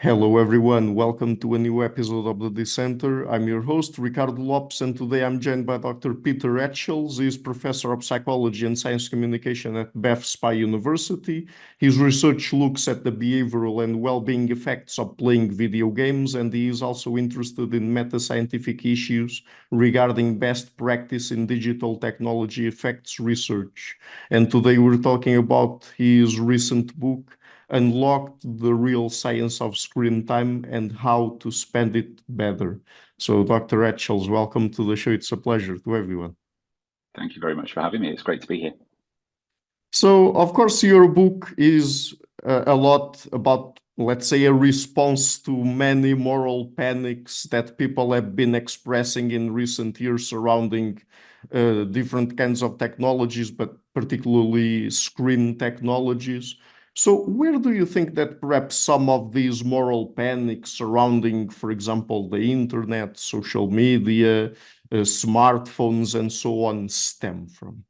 Hello everyone, welcome to a new episode of the Dissenter. I'm your host, Ricardo Lopes, and today I'm joined by Dr. Peter Etchells. He is Professor of Psychology and Science Communication at Beth Spa University. His research looks at the behavioral and well-being effects of playing video games, and he is also interested in metascientific issues regarding best practice in digital technology effects research. And today we're talking about his recent book, Unlocked the Real Science of Screen Time and How to Spend It Better. So, Dr. Etchells, welcome to the show. It's a pleasure to everyone. Thank you very much for having me. It's great to be here. So, of course, your book is a lot about, let's say, a response to many moral panics that people have been expressing in recent years surrounding different kinds of technologies, but particularly screen technologies. So where do you think that perhaps some of these moral panics surrounding, for example, the internet, social media, smartphones, and so on stem from?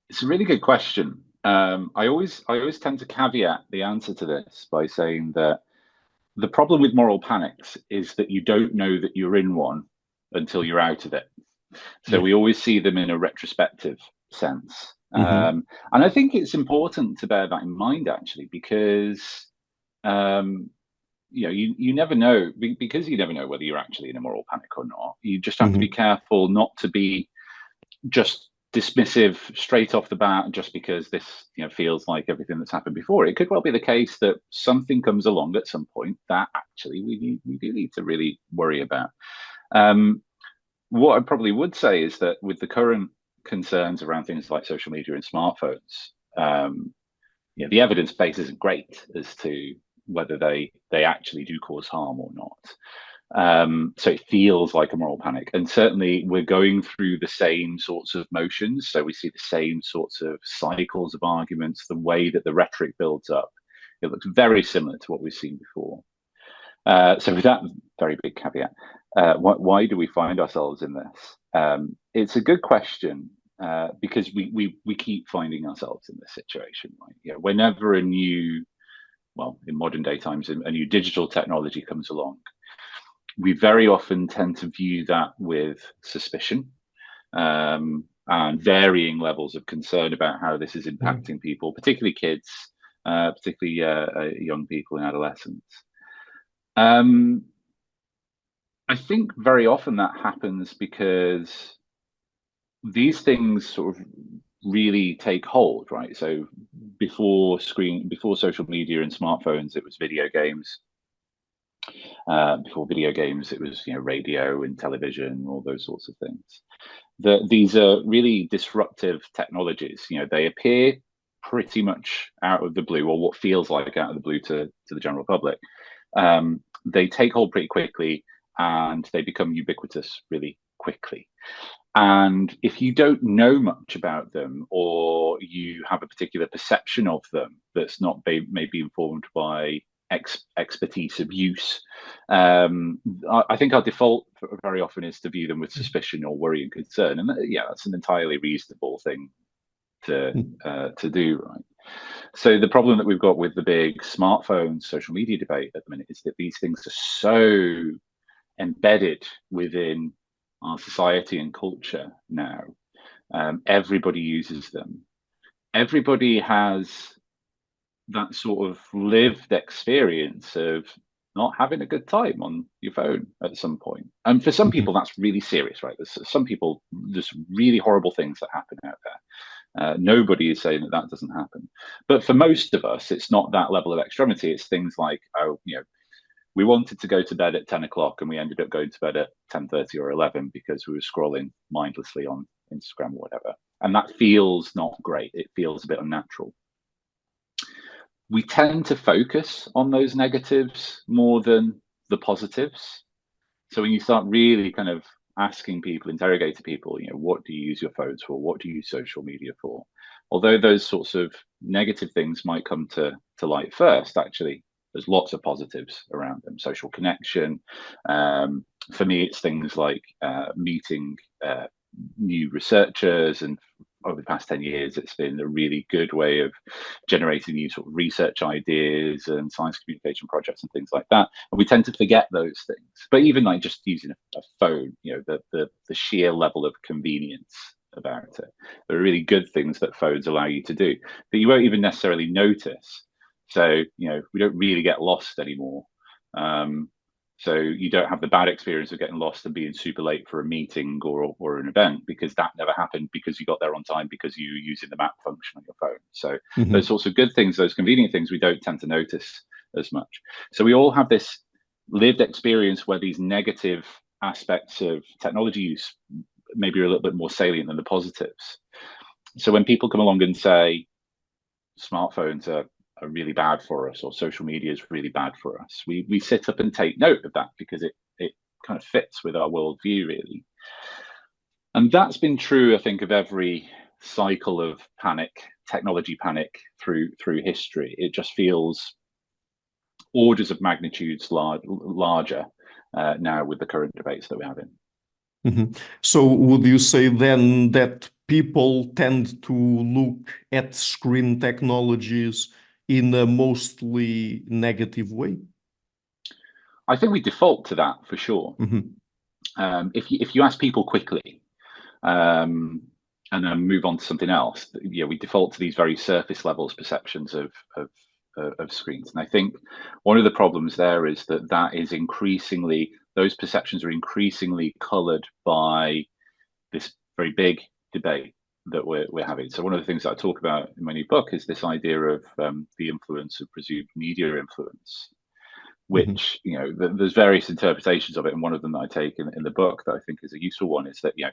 It's a really good question. I always tend to caveat the answer to this by saying that the problem with moral panics is that you don't know that you're in one until you're out of it. So we always see them in a retrospective sense. And I think it's important to bear that in mind, actually, because you never know, because you never know whether you're actually in a moral panic or not. You just have to be careful not to be just dismissive straight off the bat just because this feels like everything that's happened before. It could well be the case that something comes along at some point that actually we do need to really worry about. What I probably would say is that with the current concerns around things like social media and smartphones, the evidence base isn't great as to whether they actually do cause harm or not. So it feels like a moral panic, and certainly we're going through the same sorts of motions. So we see the same sorts of cycles of arguments, the way that the rhetoric builds up. It looks very similar to what we've seen before. So with that very big caveat, why do we find ourselves in this? It's a good question because we keep finding ourselves in this situation. Right? Whenever a new, in modern day times, a new digital technology comes along, we very often tend to view that with suspicion and varying levels of concern about how this is impacting people, particularly kids, particularly young people and adolescents. I think very often that happens because these things sort of really take hold, right? So before social media and smartphones, it was video games. Before video games, it was radio and television, all those sorts of things. These are really disruptive technologies. They appear pretty much out of the blue, or what feels like out of the blue to the general public. They take hold pretty quickly, and they become ubiquitous really quickly. And if you don't know much about them, or you have a particular perception of them that's not maybe informed by expertise of use, I think our default very often is to view them with suspicion or worry and concern. And that's an entirely reasonable thing to do, right? So the problem that we've got with the big smartphone social media debate at the minute is that these things are so embedded within our society and culture now. Everybody uses them. Everybody has that sort of lived experience of not having a good time on your phone at some point. And for some people, that's really serious, right? Some people, there's really horrible things that happen out there. Nobody is saying that doesn't happen. But for most of us, it's not that level of extremity. It's things like, we wanted to go to bed at 10 o'clock and we ended up going to bed at 10:30 or 11 because we were scrolling mindlessly on Instagram or whatever. And that feels not great. It feels a bit unnatural. We tend to focus on those negatives more than the positives. So when you start really kind of asking people, interrogating people, what do you use your phones for? What do you use social media for? Although those sorts of negative things might come to light first, actually, there's lots of positives around them. Social connection. For me, it's things like meeting new researchers and over the past 10 years, it's been a really good way of generating new sort of research ideas and science communication projects and things like that. And we tend to forget those things. But even like just using a phone, you know, the sheer level of convenience about it. There are really good things that phones allow you to do that you won't even necessarily notice. So, you know, we don't really get lost anymore. So you don't have the bad experience of getting lost and being super late for a meeting or an event, because that never happened because you got there on time because you were using the map function on your phone. So those sorts of good things, those convenient things, we don't tend to notice as much. So we all have this lived experience where these negative aspects of technology use maybe are a little bit more salient than the positives. So when people come along and say smartphones are really bad for us, or social media is really bad for us, we sit up and take note of that because it kind of fits with our worldview, really. And that's been true, I think, of every cycle of panic, technology panic through history. It just feels orders of magnitudes larger now with the current debates that we're having. So would you say then that people tend to look at screen technologies in a mostly negative way? I think we default to that for sure. If you ask people quickly and then move on to something else, yeah, we default to these very surface levels perceptions of screens. And I think one of the problems there is that is increasingly, those perceptions are increasingly colored by this very big debate that we're having. So one of the things that I talk about in my new book is this idea of the influence of presumed media influence, which, you know, there's various interpretations of it. And one of them that I take in the book that I think is a useful one is that, you know,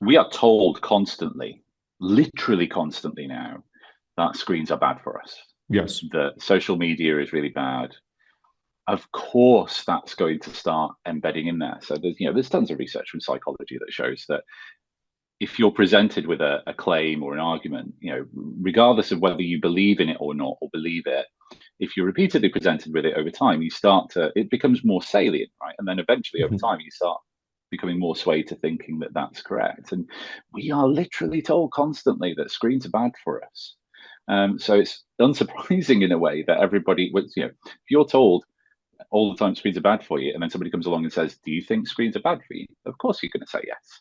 we are told constantly, literally constantly now, that screens are bad for us. Yes. That social media is really bad. Of course, that's going to start embedding in there. So there's tons of research from psychology that shows that if you're presented with a claim or an argument, you know, regardless of whether you believe in it or not, or believe it, if you're repeatedly presented with it over time, it becomes more salient, right? And then eventually over time, you start becoming more swayed to thinking that that's correct. And we are literally told constantly that screens are bad for us. So it's unsurprising in a way that everybody, you know, if you're told all the time screens are bad for you, and then somebody comes along and says, do you think screens are bad for you? Of course you're going to say yes.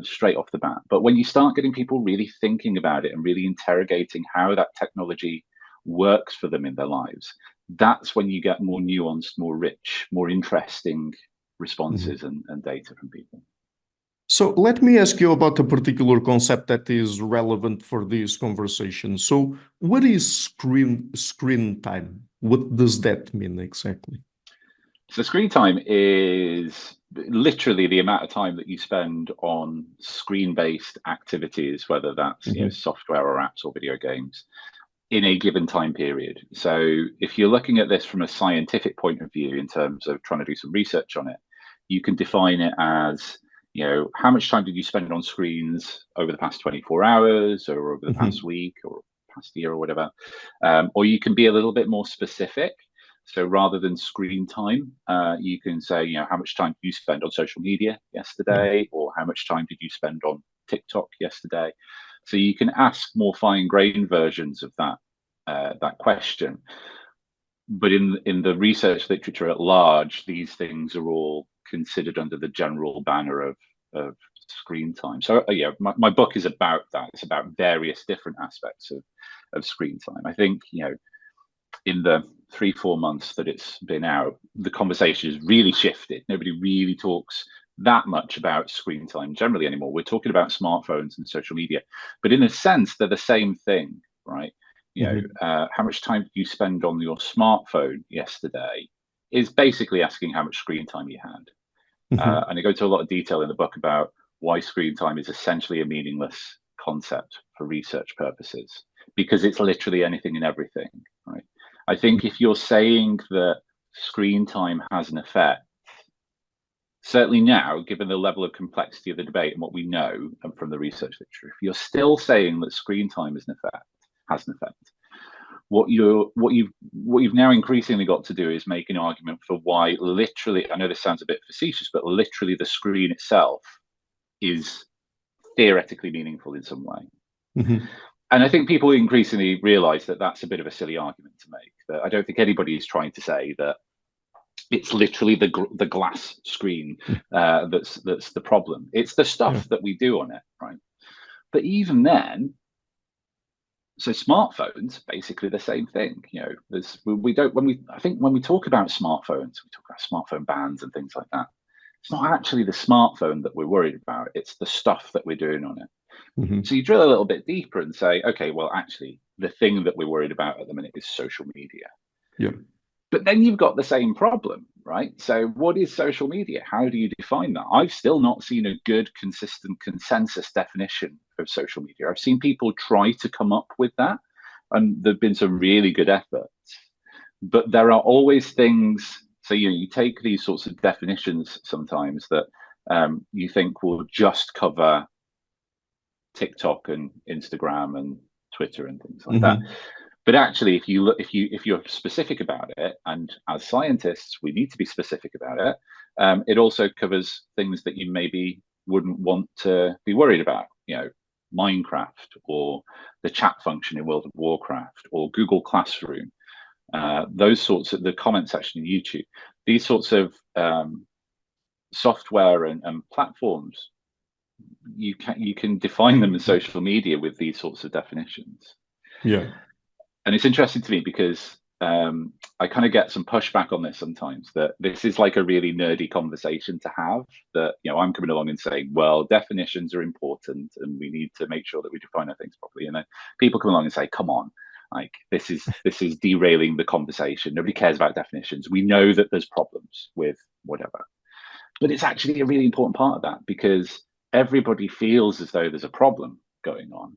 Straight off the bat. But when you start getting people really thinking about it and really interrogating how that technology works for them in their lives, that's when you get more nuanced, more rich, more interesting responses and data from people. So let me ask you about a particular concept that is relevant for this conversation. So what is screen time? What does that mean exactly? So screen time is literally the amount of time that you spend on screen-based activities, whether that's you know, software or apps or video games, in a given time period. So if you're looking at this from a scientific point of view in terms of trying to do some research on it, you can define it as, you know, how much time did you spend on screens over the past 24 hours or over the past week or past year or whatever. Or you can be a little bit more specific. So rather than screen time, you can say, you know, how much time did you spend on social media yesterday, or how much time did you spend on TikTok yesterday? So you can ask more fine-grained versions of that question. But in the research literature at large, these things are all considered under the general banner of screen time. So yeah, my book is about that. It's about various different aspects of screen time. I think, you know, in the 3-4 months that it's been out, the conversation has really shifted. Nobody really talks that much about screen time generally anymore. We're talking about smartphones and social media, but in a sense, they're the same thing, right? You know, how much time did you spend on your smartphone yesterday is basically asking how much screen time you had. And I go into a lot of detail in the book about why screen time is essentially a meaningless concept for research purposes, because it's literally anything and everything, right? I think if you're saying that screen time has an effect, certainly now, given the level of complexity of the debate and what we know from the research literature, if you're still saying that screen time has an effect, what you've now increasingly got to do is make an argument for why literally, I know this sounds a bit facetious, but literally the screen itself is theoretically meaningful in some way. Mm-hmm. And I think people increasingly realize that that's a bit of a silly argument to make. That I don't think anybody is trying to say that it's literally the glass screen that's the problem. It's the stuff that we do on it, right? But even then, so smartphones, basically the same thing. You know, I think when we talk about smartphones, we talk about smartphone bans and things like that. It's not actually the smartphone that we're worried about. It's the stuff that we're doing on it. Mm-hmm. So you drill a little bit deeper and say, okay, well, actually, the thing that we're worried about at the minute is social media. Yeah. But then you've got the same problem, right? So what is social media? How do you define that? I've still not seen a good, consistent consensus definition of social media. I've seen people try to come up with that, and there've been some really good efforts. But there are always things. So you take these sorts of definitions sometimes that you think will just cover TikTok and Instagram and Twitter and things like that. But actually, if you're specific about it, and as scientists, we need to be specific about it, it also covers things that you maybe wouldn't want to be worried about. You know, Minecraft, or the chat function in World of Warcraft, or Google Classroom, those sorts of the comment section in YouTube. These sorts of software and platforms, you can define them as social media with these sorts of definitions. Yeah. And it's interesting to me because I kind of get some pushback on this sometimes, that this is like a really nerdy conversation to have, that, you know, I'm coming along and saying, well, definitions are important and we need to make sure that we define our things properly. And then people come along and say, come on, like this is derailing the conversation. Nobody cares about definitions. We know that there's problems with whatever. But it's actually a really important part of that, because everybody feels as though there's a problem going on.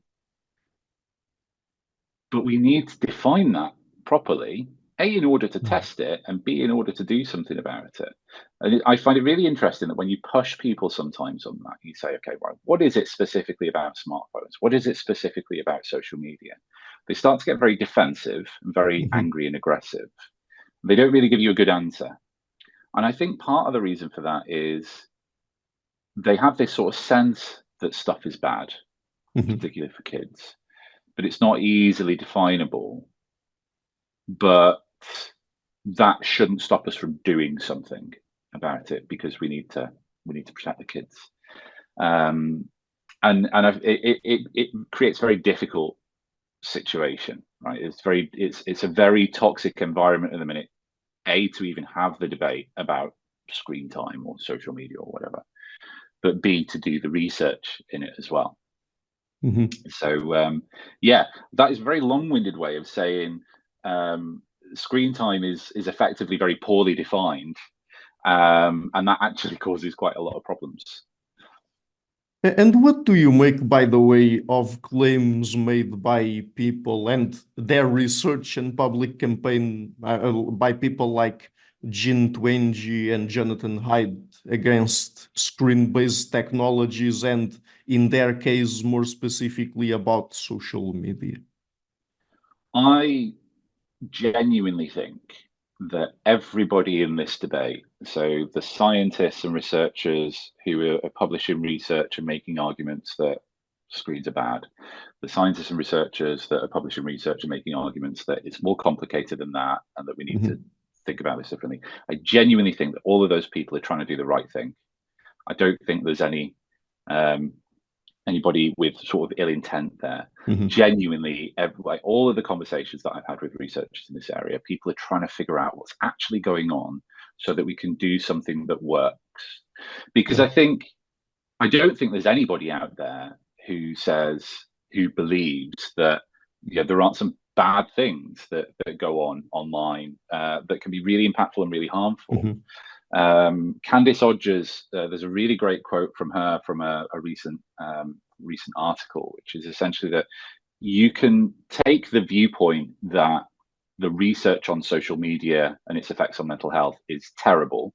But we need to define that properly, A, in order to test it, and B, in order to do something about it. And I find it really interesting that when you push people sometimes on that, you say, okay, well, what is it specifically about smartphones? What is it specifically about social media? They start to get very defensive and very angry and aggressive. They don't really give you a good answer. And I think part of the reason for that is they have this sort of sense that stuff is bad, particularly for kids, but it's not easily definable. But that shouldn't stop us from doing something about it, because we need to protect the kids. It creates a very difficult situation, right? It's a very toxic environment at the minute, A, to even have the debate about screen time or social media or whatever, but B, to do the research in it as well. So yeah, that is a very long-winded way of saying screen time is effectively very poorly defined, and that actually causes quite a lot of problems. And what do you make, by the way, of claims made by people and their research and public campaign by people like Jean Twenge and Jonathan Haidt against screen-based technologies, and in their case, more specifically about social media? I genuinely think that everybody in this debate, so the scientists and researchers who are publishing research and making arguments that screens are bad, the scientists and researchers that are publishing research and making arguments that it's more complicated than that and that we need to think about this differently, I genuinely think that all of those people are trying to do the right thing. I don't think there's anybody with sort of ill intent there. Genuinely, like all of the conversations that I've had with researchers in this area, people are trying to figure out what's actually going on so that we can do something that works. Because I don't think there's anybody out there who believes that, you know, there aren't some bad things that go on online that can be really impactful and really harmful. Candice Odgers, there's a really great quote from her from a recent article, which is essentially that you can take the viewpoint that the research on social media and its effects on mental health is terrible,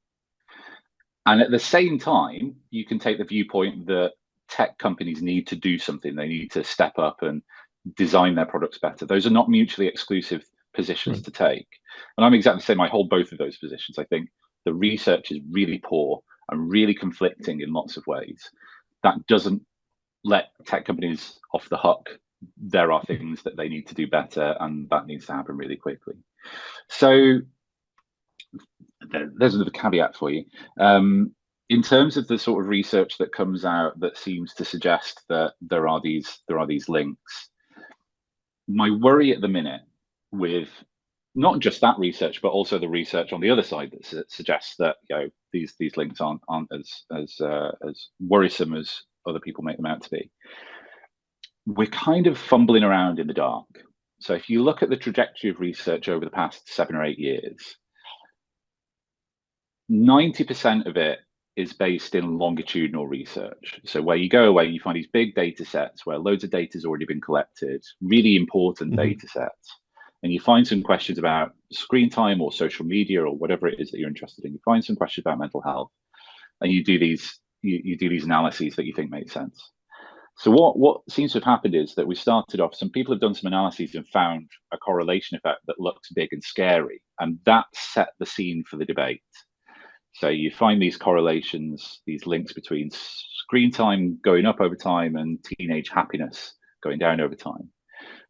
and at the same time you can take the viewpoint that tech companies need to do something. They need to step up and design their products better. Those are not mutually exclusive positions to take, and I'm exactly the same. I hold both of those positions. I think the research is really poor and really conflicting in lots of ways. That doesn't let tech companies off the hook. There are things that they need to do better, and that needs to happen really quickly. So there's another caveat for you. In terms of the sort of research that comes out that seems to suggest that there are these links, my worry at the minute with not just that research, but also the research on the other side that suggests that, you know, these links aren't as worrisome as other people make them out to be. We're kind of fumbling around in the dark. So if you look at the trajectory of research over the past 7 or 8 years, 90% of it is based in longitudinal research. So where you go away, you find these big data sets where loads of data has already been collected, really important data sets. And you find some questions about screen time or social media or whatever it is that you're interested in. You find some questions about mental health, and you do these analyses that you think make sense. So what seems to have happened is that we started off, some people have done some analyses and found a correlation effect that looks big and scary, and that set the scene for the debate. So you find these correlations, these links between screen time going up over time and teenage happiness going down over time.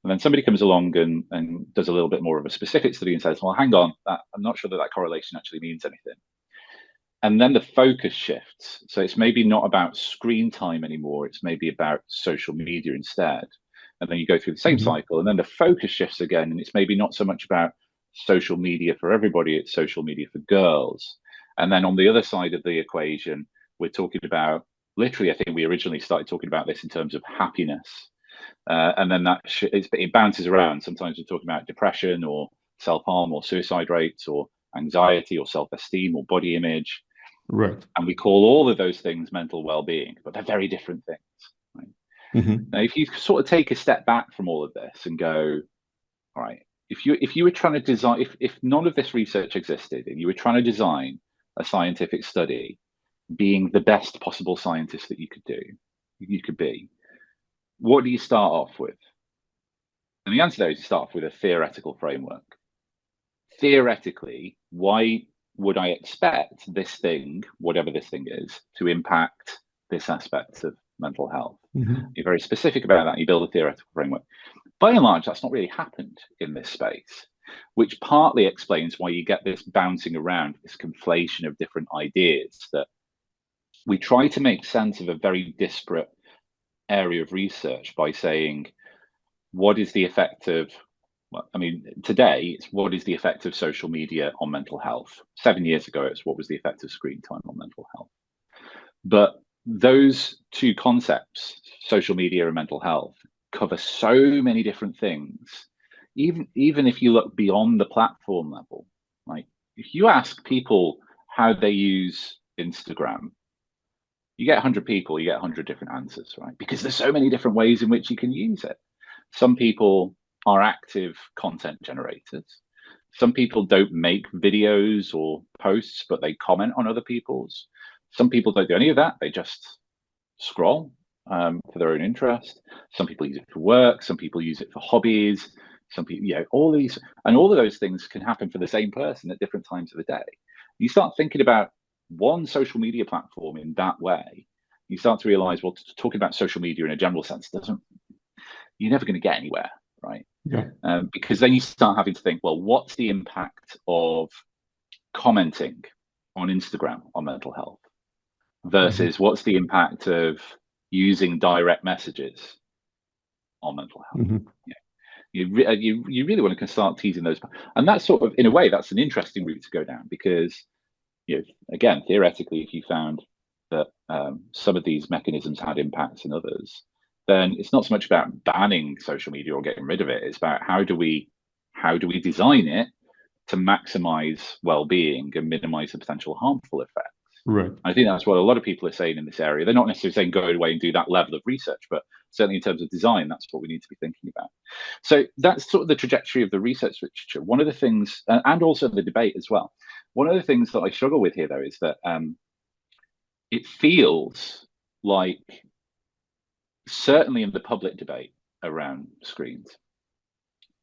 And then somebody comes along and does a little bit more of a specific study and says, well, hang on, I'm not sure that correlation actually means anything. And then the focus shifts. So it's maybe not about screen time anymore. It's maybe about social media instead. And then you go through the same cycle, and then the focus shifts again. And it's maybe not so much about social media for everybody, it's social media for girls. And then on the other side of the equation, we're talking about, literally, I think we originally started talking about this in terms of happiness. And then it bounces around. Sometimes we're talking about depression or self-harm or suicide rates or anxiety or self-esteem or body image. Right. And we call all of those things mental well-being, but they're very different things. Right? Now, if you sort of take a step back from all of this and go, all right, if you were trying to design, if none of this research existed and you were trying to design a scientific study being the best possible scientist that you could be, what do you start off with? And the answer there is you start off with a theoretical framework. Theoretically, why would I expect this thing, whatever this thing is, to impact this aspect of mental health? You're very specific about that. You build a theoretical framework. By and large, that's not really happened in this space, which partly explains why you get this bouncing around, this conflation of different ideas, that we try to make sense of a very disparate area of research by saying, what is the effect of, well, I mean, today it's what is the effect of social media on mental health? 7 years ago, it's what was the effect of screen time on mental health? But those two concepts, social media and mental health, cover so many different things. Even if you look beyond the platform level, like if you ask people how they use Instagram, you get 100 people, you get 100 different answers, right? Because there's so many different ways in which you can use it. Some people are active content generators. Some people don't make videos or posts, but they comment on other people's. Some people don't do any of that. They just scroll for their own interest. Some people use it for work. Some people use it for hobbies. Some people, you know, all of those things can happen for the same person at different times of the day. You start thinking about one social media platform in that way, you start to realize, well, talking about social media in a general sense you're never going to get anywhere, right? Yeah. Because then you start having to think, well, what's the impact of commenting on Instagram on mental health versus what's the impact of using direct messages on mental health? Yeah. You really want to start teasing those, and that's sort of, in a way, that's an interesting route to go down, because, you know, again, theoretically, if you found that some of these mechanisms had impacts in others, then it's not so much about banning social media or getting rid of it. It's about how do we design it to maximize well-being and minimize the potential harmful effects. Right. I think that's what a lot of people are saying in this area. They're not necessarily saying go away and do that level of research, but certainly in terms of design, that's what we need to be thinking about. So that's sort of the trajectory of the research literature. One of the things, and also the debate as well, one of the things that I struggle with here, though, is that it feels like, certainly in the public debate around screens,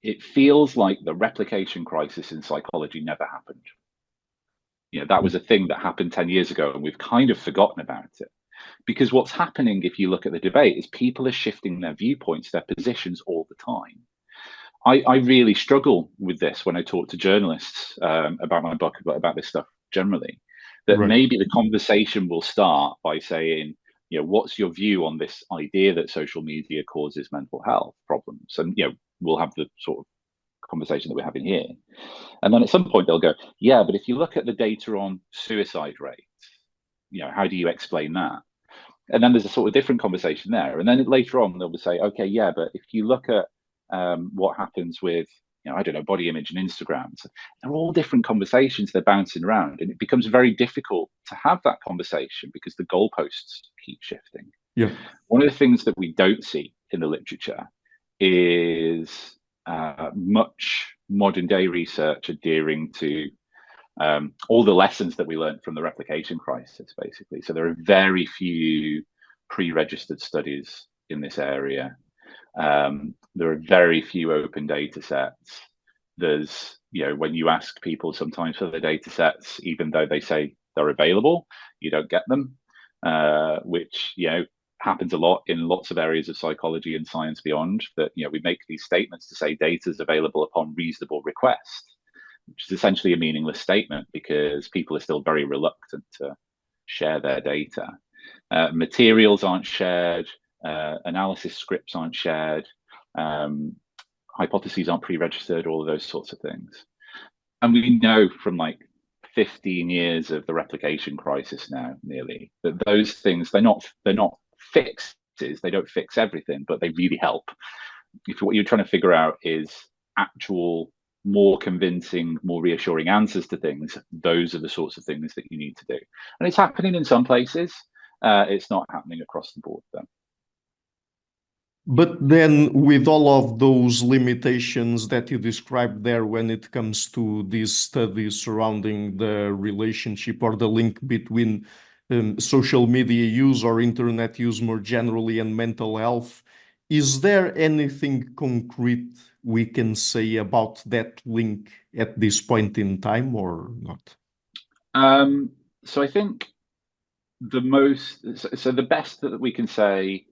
it feels like the replication crisis in psychology never happened. You know, that was a thing that happened 10 years ago, and we've kind of forgotten about it. Because what's happening, if you look at the debate, is people are shifting their viewpoints, their positions all the time. I really struggle with this when I talk to journalists about my book, about this stuff generally, that maybe the conversation will start by saying, you know, what's your view on this idea that social media causes mental health problems? And, you know, we'll have the sort of conversation that we're having here. And then at some point they'll go, yeah, but if you look at the data on suicide rates, you know, how do you explain that? And then there's a sort of different conversation there. And then later on they'll say, okay, yeah, but if you look at what happens with, you know, I don't know, body image and Instagram, so they're all different conversations. They're bouncing around, and it becomes very difficult to have that conversation because the goalposts keep shifting. Yeah. One of the things that we don't see in the literature is much modern day research adhering to all the lessons that we learned from the replication crisis, basically. So there are very few pre-registered studies in this area. There are very few open data sets. There's, you know, when you ask people sometimes for the data sets, even though they say they're available, you don't get them, which, you know, happens a lot in lots of areas of psychology and science beyond, that, you know, we make these statements to say data is available upon reasonable request, which is essentially a meaningless statement because people are still very reluctant to share their data. Materials aren't shared, analysis scripts aren't shared, hypotheses aren't pre-registered, all of those sorts of things. And we know from like 15 years of the replication crisis now, nearly, that those things, they're not fixes, they don't fix everything, but they really help. If what you're trying to figure out is actual, more convincing, more reassuring answers to things, those are the sorts of things that you need to do. And it's happening in some places. It's not happening across the board, though. But then with all of those limitations that you described there when it comes to these studies surrounding the relationship or the link between social media use or internet use more generally and mental health, is there anything concrete we can say about that link at this point in time or not? So I think the best that we can say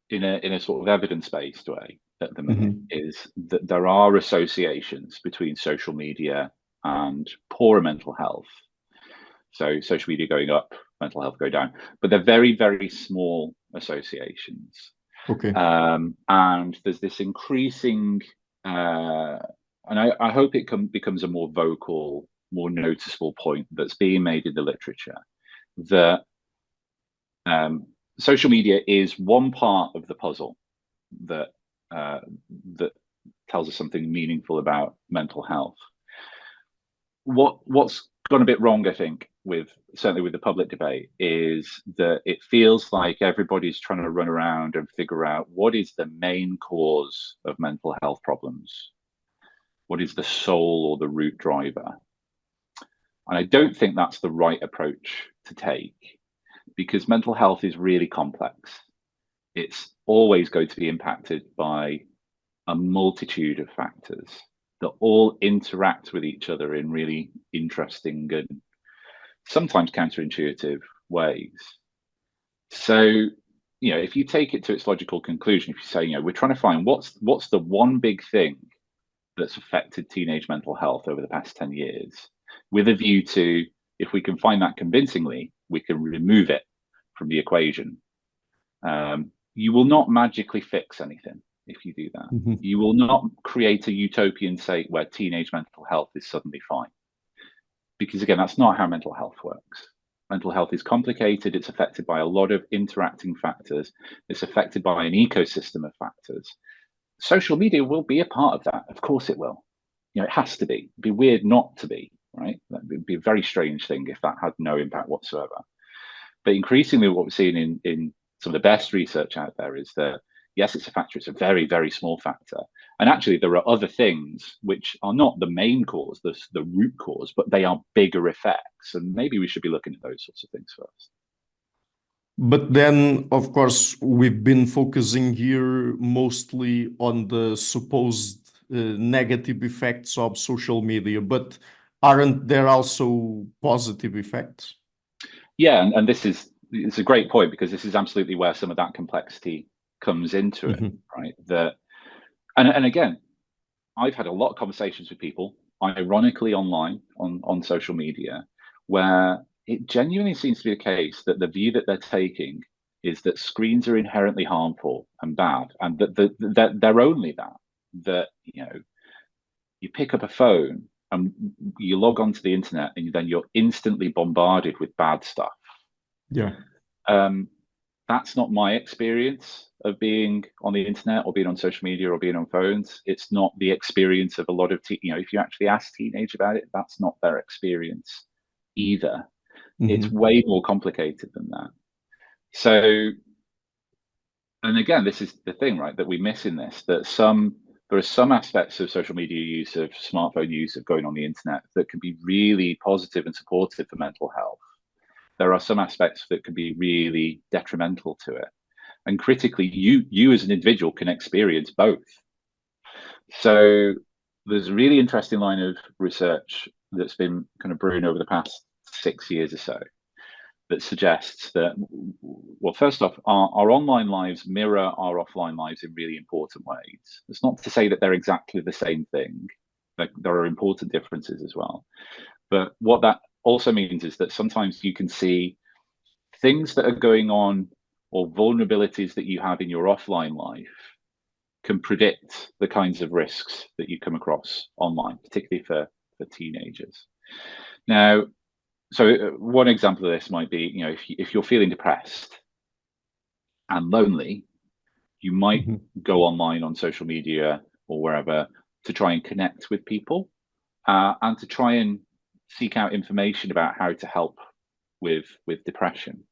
in a sort of evidence-based way at the minute is that there are associations between social media and poorer mental health. So social media going up, mental health go down, but they're very, very small associations. Okay. And there's this increasing, and I hope it becomes a more vocal, more noticeable point that's being made in the literature, that social media is one part of the puzzle that that tells us something meaningful about mental health. What's gone a bit wrong, I think, certainly with the public debate, is that it feels like everybody's trying to run around and figure out what is the main cause of mental health problems, what is the soul or the root driver. And I don't think that's the right approach to take, because mental health is really complex. It's always going to be impacted by a multitude of factors that all interact with each other in really interesting and sometimes counterintuitive ways. So, you know, if you take it to its logical conclusion, if you say, you know, we're trying to find what's the one big thing that's affected teenage mental health over the past 10 years, with a view to, if we can find that convincingly, we can remove it from the equation. You will not magically fix anything if you do that. You will not create a utopian state where teenage mental health is suddenly fine. Because again, that's not how mental health works. Mental health is complicated. It's affected by a lot of interacting factors. It's affected by an ecosystem of factors. Social media will be a part of that. Of course it will. You know, it has to be. It'd be weird not to be, right? It'd be a very strange thing if that had no impact whatsoever. But increasingly what we're seeing in some of the best research out there is that, yes, it's a factor. It's a very, very small factor. And actually, there are other things which are not the main cause, the root cause, but they are bigger effects. And maybe we should be looking at those sorts of things first. But then, of course, we've been focusing here mostly on the supposed negative effects of social media, but aren't there also positive effects? Yeah, and this is it's a great point, because this is absolutely where some of that complexity comes into it, right? And again, I've had a lot of conversations with people, ironically online, on social media, where it genuinely seems to be the case that the view that they're taking is that screens are inherently harmful and bad, and that they're only that, you know, you pick up a phone and you log onto the internet and then you're instantly bombarded with bad stuff. Yeah. That's not my experience of being on the internet or being on social media or being on phones. It's not the experience of a lot of, you know, if you actually ask teenagers about it, that's not their experience either. It's way more complicated than that. So, and again, this is the thing, right, that we miss in this, that there are some aspects of social media use, of smartphone use, of going on the internet that can be really positive and supportive for mental health. There are some aspects that can be really detrimental to it. And critically, you as an individual can experience both. So there's a really interesting line of research that's been kind of brewing over the past 6 years or so that suggests that, well, first off, our online lives mirror our offline lives in really important ways. It's not to say that they're exactly the same thing. Like, there are important differences as well. But what that also means is that sometimes you can see things that are going on, or vulnerabilities that you have in your offline life, can predict the kinds of risks that you come across online, particularly for teenagers. Now, so one example of this might be, you know, if you're feeling depressed and lonely, you might go online on social media or wherever to try and connect with people, and to try and seek out information about how to help with depression.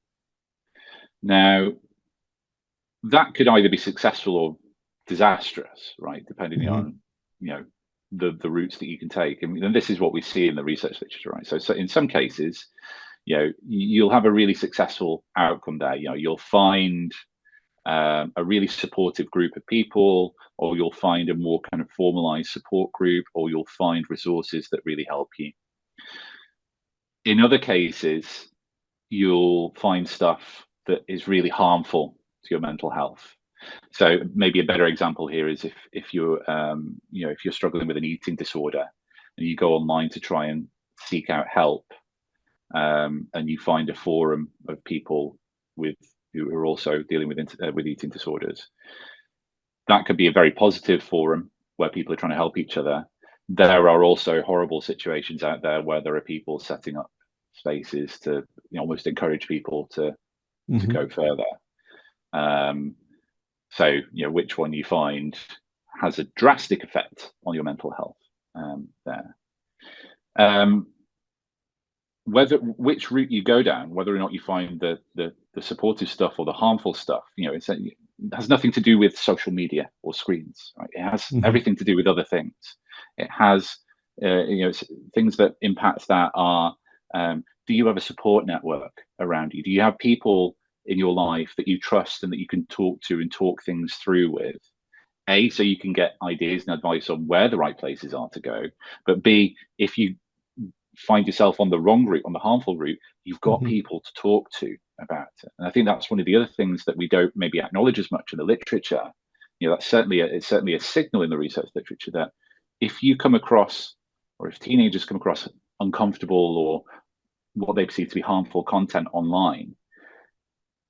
Now, that could either be successful or disastrous, right? Depending on, you know, the routes that you can take. And this is what we see in the research literature, right? So in some cases, you know, you'll have a really successful outcome there. You know, you'll find a really supportive group of people, or you'll find a more kind of formalized support group, or you'll find resources that really help you. In other cases, you'll find stuff that is really harmful to your mental health. So maybe a better example here is if you're you know, if you're struggling with an eating disorder and you go online to try and seek out help, and you find a forum of people who are also dealing with eating disorders, that could be a very positive forum where people are trying to help each other. There are also horrible situations out there where there are people setting up spaces to, you know, almost encourage people to go further. So, you know, which one you find has a drastic effect on your mental health there. Which route you go down, whether or not you find the supportive stuff or the harmful stuff, you know, it has nothing to do with social media or screens, right? It has everything to do with other things. It has, you know, things that impact that are, do you have a support network around you? Do you have people in your life that you trust and that you can talk to and talk things through with? A, so you can get ideas and advice on where the right places are to go. But B, if you find yourself on the wrong route, on the harmful route, you've got people to talk to about it. And I think that's one of the other things that we don't maybe acknowledge as much in the literature. You know, that's it's certainly a signal in the research literature that if you come across, or if teenagers come across uncomfortable or what they perceive to be harmful content online,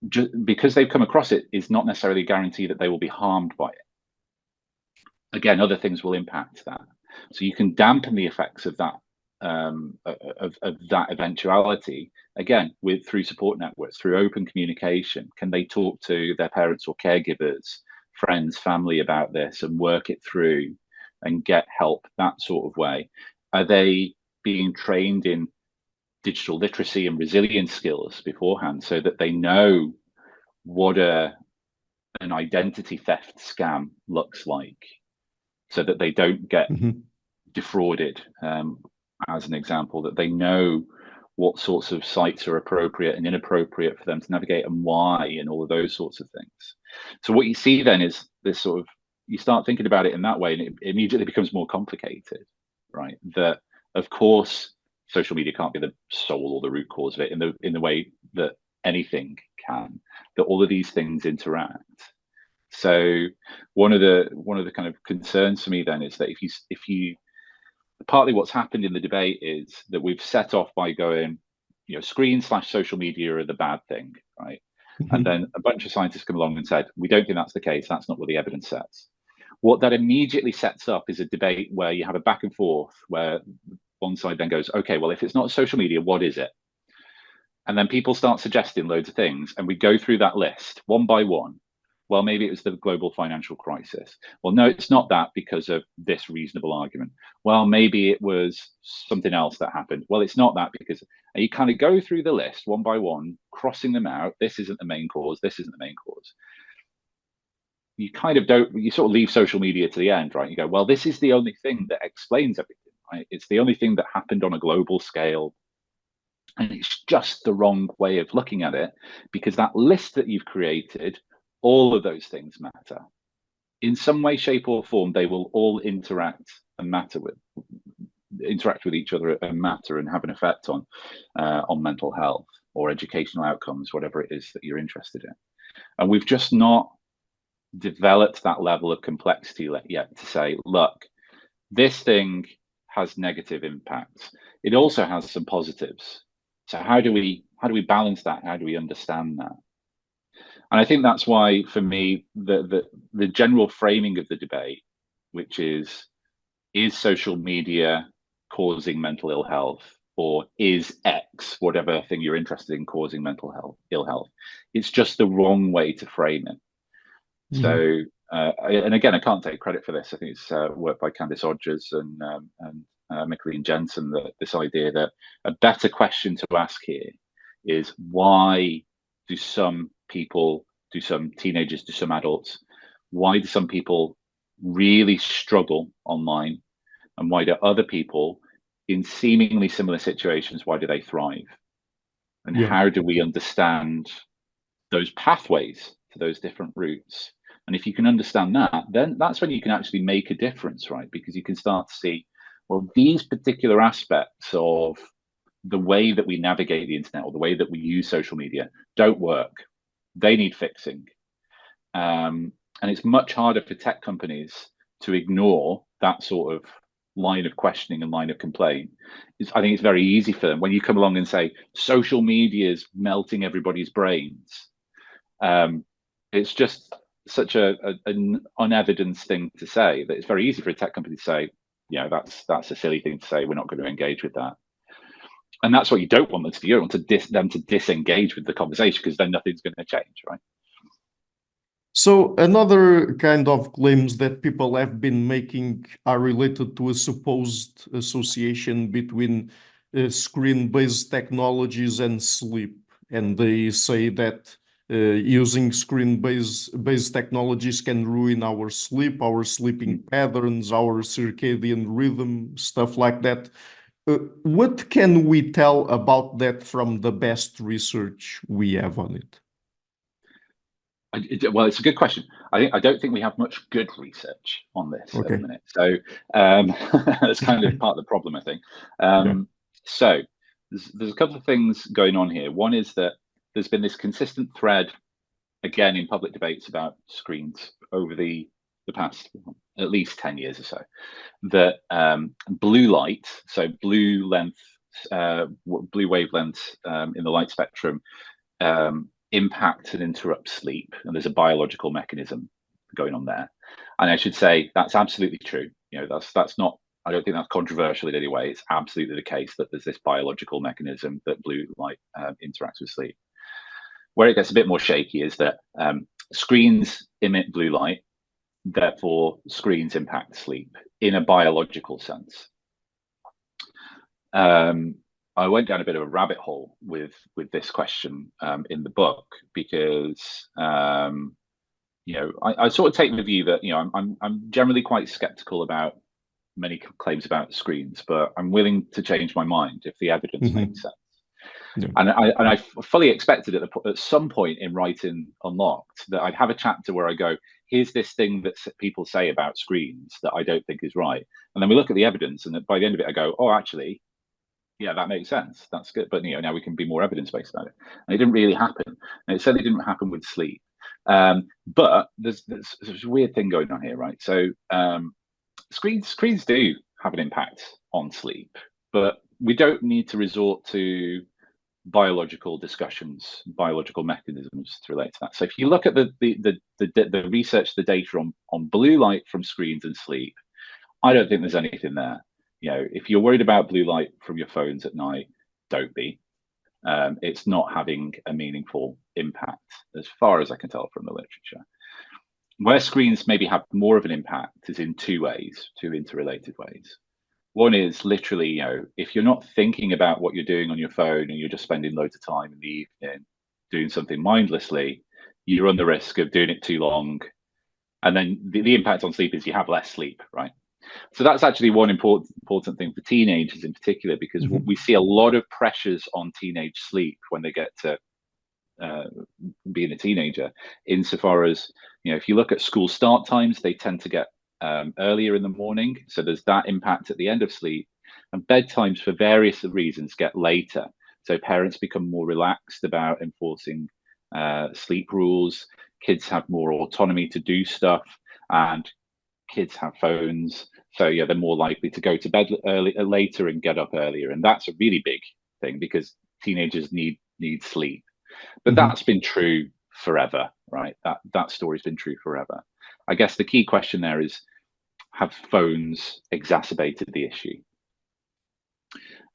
just because they've come across it is not necessarily a guarantee that they will be harmed by it. Again, other things will impact that. So you can dampen the effects of that that eventuality, again, through support networks, through open communication. Can they talk to their parents or caregivers, friends, family about this and work it through and get help that sort of way? Are they being trained in digital literacy and resilience skills beforehand so that they know what an identity theft scam looks like, so that they don't get defrauded, as an example, that they know what sorts of sites are appropriate and inappropriate for them to navigate and why, and all of those sorts of things. So what you see then is this sort of, you start thinking about it in that way and it immediately becomes more complicated, right? That, of course, social media can't be the sole or the root cause of it in the way that anything can, that all of these things interact. So one of the kind of concerns for me then is that if you partly what's happened in the debate is that we've set off by going, screen/social media are the bad thing, right? And then a bunch of scientists come along and said, we don't think that's the case. That's not what the evidence says. What that immediately sets up is a debate where you have a back and forth where one side then goes, okay, well, if it's not social media, what is it? And then people start suggesting loads of things, and we go through that list one by one. Well, maybe it was the global financial crisis. Well, no, it's not that because of this reasonable argument. Well, maybe it was something else that happened. Well, it's not that because, and you kind of go through the list one by one, crossing them out. This isn't the main cause. This isn't the main cause. You kind of don't, you sort of leave social media to the end, right? You go, well, this is the only thing that explains everything, right? It's the only thing that happened on a global scale. And it's just the wrong way of looking at it, because that list that you've created, all of those things matter. In some way, shape, or form, they will all interact with each other and matter and have an effect on mental health or educational outcomes, whatever it is that you're interested in. And we've just not developed that level of complexity yet to say, look, this thing has negative impacts. It also has some positives. So how do we balance that? How do we understand that? And I think that's why, for me, the general framing of the debate, which is social media causing mental ill health, or is X, whatever thing you're interested in, causing ill health? It's just the wrong way to frame it. So, and again, I can't take credit for this. I think it's work by Candice Odgers and Michelene Jensen, that this idea that a better question to ask here is, why do some people, do some teenagers, do some adults, why do some people really struggle online, and why do other people in seemingly similar situations, why do they thrive? And how do we understand those pathways to those different routes? And if you can understand that, then that's when you can actually make a difference, right? Because you can start to see, well, these particular aspects of the way that we navigate the internet or the way that we use social media don't work. They need fixing. And it's much harder for tech companies to ignore that sort of line of questioning and line of complaint. I think it's very easy for them when you come along and say social media is melting everybody's brains. It's just such an unevidenced thing to say that it's very easy for a tech company to say, that's a silly thing to say. We're not going to engage with that. And that's what you don't want them to do. You don't want them to disengage with the conversation, because then nothing's going to change, right? So another kind of claims that people have been making are related to a supposed association between screen-based technologies and sleep. And they say that using screen-based technologies can ruin our sleep, our sleeping patterns, our circadian rhythm, stuff like that. What can we tell about that from the best research we have on it? Well, it's a good question. I don't think we have much good research on this at the minute. So that's kind of part of the problem, I think. So there's a couple of things going on here. One is that there's been this consistent thread, again, in public debates about screens over the past at least 10 years or so, that blue light, so blue wavelengths in the light spectrum, impact and interrupt sleep, and there's a biological mechanism going on there. And I should say that's absolutely true. That's not, I don't think that's controversial in any way. It's absolutely the case that there's this biological mechanism that blue light interacts with sleep. Where it gets a bit more shaky is that screens emit blue light, therefore screens impact sleep in a biological sense. I went down a bit of a rabbit hole with this question in the book, because I sort of take the view that I'm generally quite skeptical about many claims about screens, but I'm willing to change my mind if the evidence makes sense. And I fully expected at some point in writing Unlocked that I'd have a chapter where I go, here's this thing that people say about screens that I don't think is right, and then we look at the evidence, and by the end of it I go, oh, actually, yeah, that makes sense. That's good. But now we can be more evidence-based about it. And it didn't really happen. And it certainly didn't happen with sleep. But there's a weird thing going on here, right? So screens do have an impact on sleep, but we don't need to resort to biological discussions, biological mechanisms to relate to that. So if you look at the research, the data on blue light from screens and sleep, I don't think there's anything there. If you're worried about blue light from your phones at night, don't be. It's not having a meaningful impact, as far as I can tell from the literature. Where screens maybe have more of an impact is in two interrelated ways. One is literally, if you're not thinking about what you're doing on your phone and you're just spending loads of time in the evening doing something mindlessly, you run the risk of doing it too long. And then the impact on sleep is you have less sleep, right? So that's actually one important thing for teenagers in particular, because we see a lot of pressures on teenage sleep when they get to being a teenager, insofar as, if you look at school start times, they tend to get earlier in the morning. So there's that impact at the end of sleep, and bedtimes for various reasons get later. So parents become more relaxed about enforcing sleep rules. Kids have more autonomy to do stuff, and kids have phones. So they're more likely to go to bed later and get up earlier. And that's a really big thing, because teenagers need sleep. But that's been true forever, right? That story's been true forever. I guess the key question there is, have phones exacerbated the issue?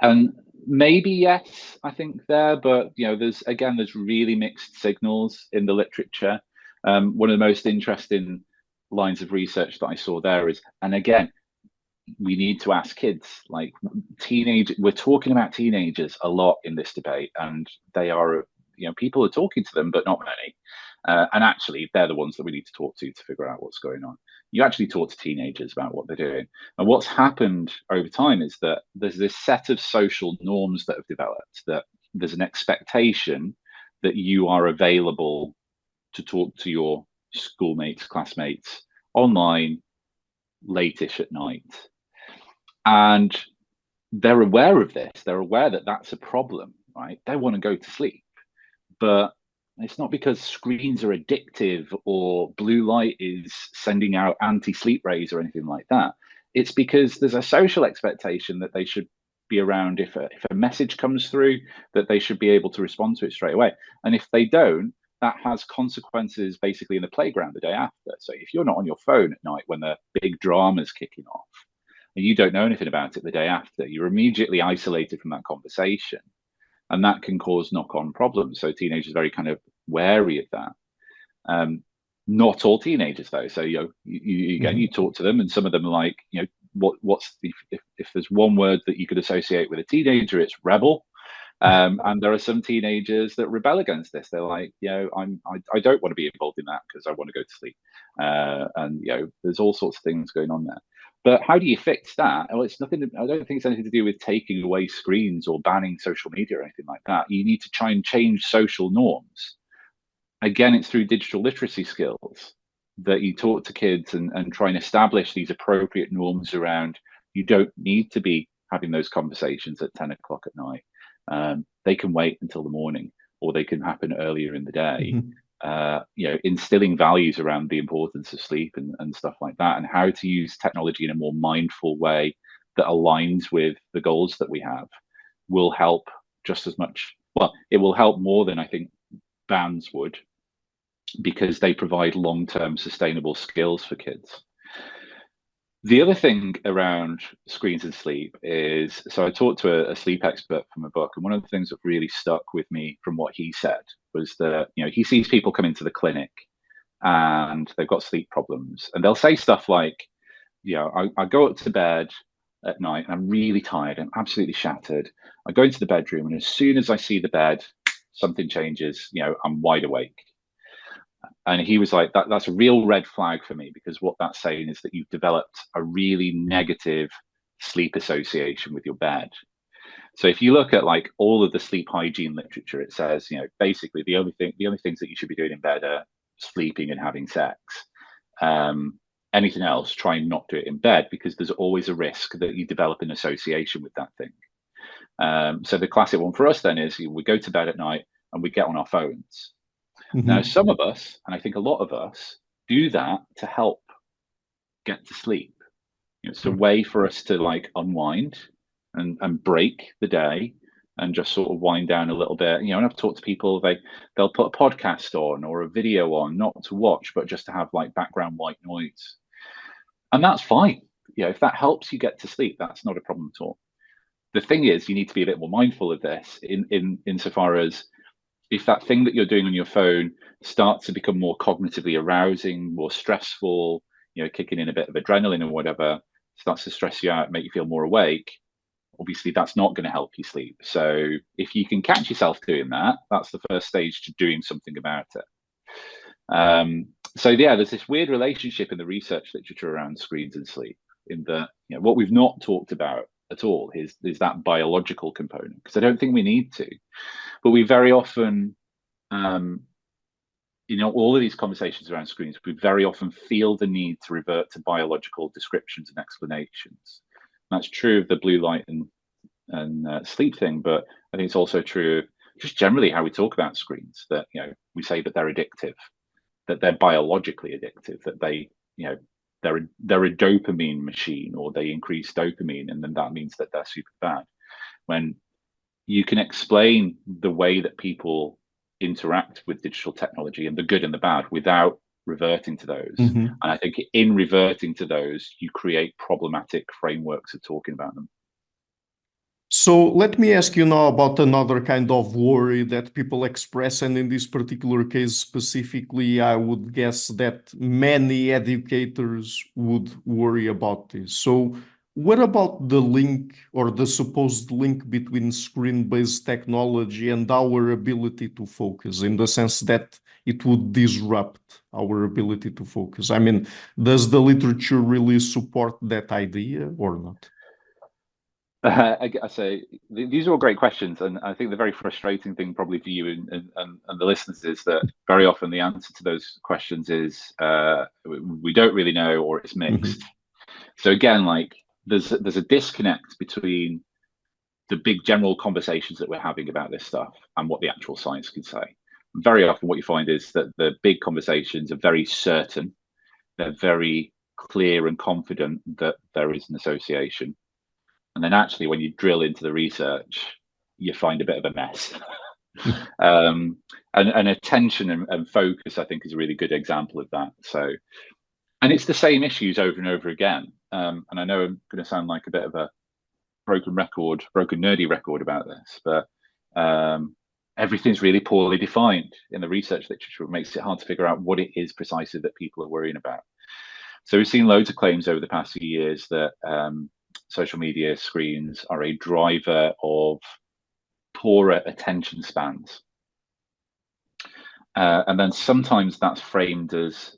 And maybe yes, I think there, but there's really mixed signals in the literature. One of the most interesting lines of research that I saw there is, and again, we need to ask kids, like we're talking about teenagers a lot in this debate, and they are, people are talking to them, but not many. And actually, they're the ones that we need to talk to figure out what's going on. You actually talk to teenagers about what they're doing. And what's happened over time is that there's this set of social norms that have developed, that there's an expectation that you are available to talk to your schoolmates, classmates online late-ish at night. And they're aware of this. They're aware that that's a problem, right? They want to go to sleep, but it's not because screens are addictive or blue light is sending out anti-sleep rays or anything like that. It's because there's a social expectation that they should be around. If a message comes through, that they should be able to respond to it straight away. And if they don't, that has consequences basically in the playground the day after. So if you're not on your phone at night when the big drama's kicking off, and you don't know anything about it the day after, you're immediately isolated from that conversation. And that can cause knock-on problems. So teenagers are very kind of wary of that. Not all teenagers, though. So you talk to them, and some of them are like, what's if there's one word that you could associate with a teenager, it's rebel. And there are some teenagers that rebel against this. They're like, I don't want to be involved in that because I want to go to sleep. And there's all sorts of things going on there. But how do you fix that? Well, it's nothing. I don't think it's anything to do with taking away screens or banning social media or anything like that. You need to try and change social norms. Again, it's through digital literacy skills that you talk to kids and try and establish these appropriate norms around, you don't need to be having those conversations at 10 o'clock at night. They can wait until the morning, or they can happen earlier in the day. Instilling values around the importance of sleep and stuff like that, and how to use technology in a more mindful way that aligns with the goals that we have, will help just as much. Well, it will help more than I think bans would, because they provide long-term sustainable skills for kids. The other thing around screens and sleep is, so I talked to a sleep expert from a book, and one of the things that really stuck with me from what he said was that, he sees people come into the clinic and they've got sleep problems, and they'll say stuff like, I go up to bed at night and I'm really tired, I'm absolutely shattered. I go into the bedroom, and as soon as I see the bed, something changes, I'm wide awake. And he was like, that's a real red flag for me, because what that's saying is that you've developed a really negative sleep association with your bed. So if you look at like all of the sleep hygiene literature, it says, basically the only things that you should be doing in bed are sleeping and having sex. Anything else, try and not do it in bed, because there's always a risk that you develop an association with that thing. So the classic one for us then is we go to bed at night and we get on our phones. Mm-hmm. Now, some of us, and I think a lot of us, do that to help get to sleep. It's a way for us to like unwind and break the day and just sort of wind down a little bit. And I've talked to people, they'll put a podcast on or a video on, not to watch, but just to have like background white noise. And that's fine. If that helps you get to sleep, that's not a problem at all. The thing is, you need to be a bit more mindful of this insofar as if that thing that you're doing on your phone starts to become more cognitively arousing, more stressful, kicking in a bit of adrenaline or whatever, starts to stress you out, make you feel more awake, obviously that's not going to help you sleep. So if you can catch yourself doing that, that's the first stage to doing something about it. So yeah, there's this weird relationship in the research literature around screens and sleep, in that what we've not talked about at all is that biological component, because I don't think we need to, but we very often all of these conversations around screens, we very often feel the need to revert to biological descriptions and explanations. And that's true of the blue light and sleep thing, but I think it's also true of just generally how we talk about screens, that we say that they're addictive, that they're biologically addictive, that they're a dopamine machine, or they increase dopamine, and then that means that they're super bad. When you can explain the way that people interact with digital technology and the good and the bad without reverting to those. Mm-hmm. And I think in reverting to those, you create problematic frameworks of talking about them. So let me ask you now about another kind of worry that people express, and in this particular case specifically, I would guess that many educators would worry about this. So what about the link, or the supposed link, between screen-based technology and our ability to focus, in the sense that it would disrupt our ability to focus? I mean, does the literature really support that idea or not? I say these are all great questions, and I think the very frustrating thing probably for you and the listeners is that very often the answer to those questions is we don't really know, or it's mixed. Mm-hmm. So again, like there's a disconnect between the big general conversations that we're having about this stuff and what the actual science can say. And very often what you find is that the big conversations are very certain, they're very clear and confident that there is an association. And then actually, when you drill into the research, you find a bit of a mess. And attention and focus, I think, is a really good example of that. So, and it's the same issues over and over again. And I know I'm going to sound like a bit of a broken nerdy record about this, but everything's really poorly defined in the research literature. It makes it hard to figure out what it is precisely that people are worrying about. So we've seen loads of claims over the past few years that social media screens are a driver of poorer attention spans. And then sometimes that's framed as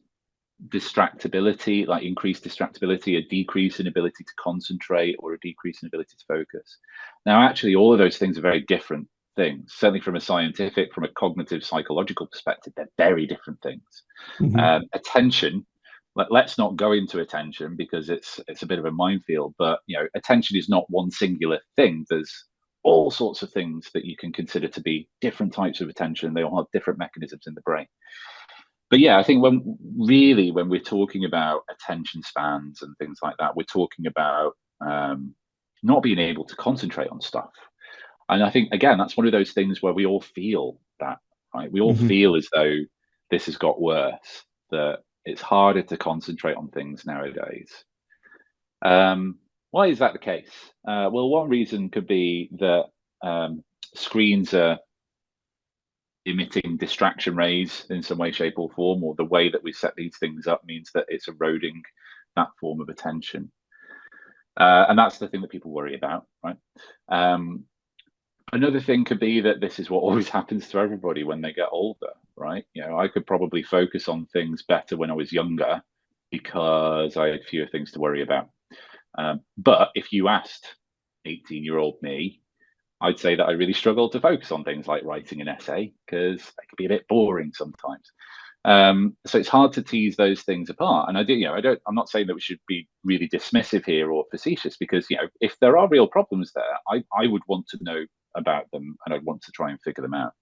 distractibility, like increased distractibility, a decrease in ability to concentrate, or a decrease in ability to focus. Now, actually, all of those things are very different things. Certainly from a scientific, from a cognitive, psychological perspective, they're very different things. Mm-hmm. Attention, let's not go into attention because it's a bit of a minefield, but attention is not one singular thing. There's all sorts of things that you can consider to be different types of attention. They all have different mechanisms in the brain. But yeah, I think when we're talking about attention spans and things like that, we're talking about not being able to concentrate on stuff. And I think, again, that's one of those things where we all feel that, right? We all mm-hmm. feel as though this has got worse, that it's harder to concentrate on things nowadays. Why is that the case? Well, one reason could be that screens are emitting distraction rays in some way, shape, or form, or the way that we set these things up means that it's eroding that form of attention. And that's the thing that people worry about, right? Another thing could be that this is what always happens to everybody when they get older, right? I could probably focus on things better when I was younger because I had fewer things to worry about. But if you asked 18-year-old me, I'd say that I really struggled to focus on things like writing an essay because they could be a bit boring sometimes. So it's hard to tease those things apart. And I'm not saying that we should be really dismissive here or facetious, because, if there are real problems there, I would want to know about them, and I'd want to try and figure them out.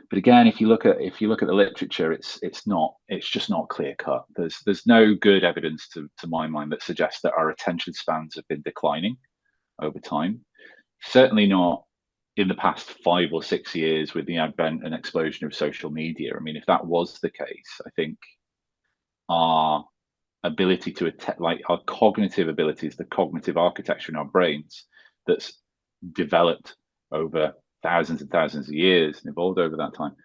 But again, if you look at the literature, it's just not clear cut. There's no good evidence to my mind that suggests that our attention spans have been declining over time. Certainly not in the past 5 or 6 years with the advent and explosion of social media. I mean, if that was the case, I think our ability to our cognitive abilities, the cognitive architecture in our brains that's developed over thousands and thousands of years and evolved over that time,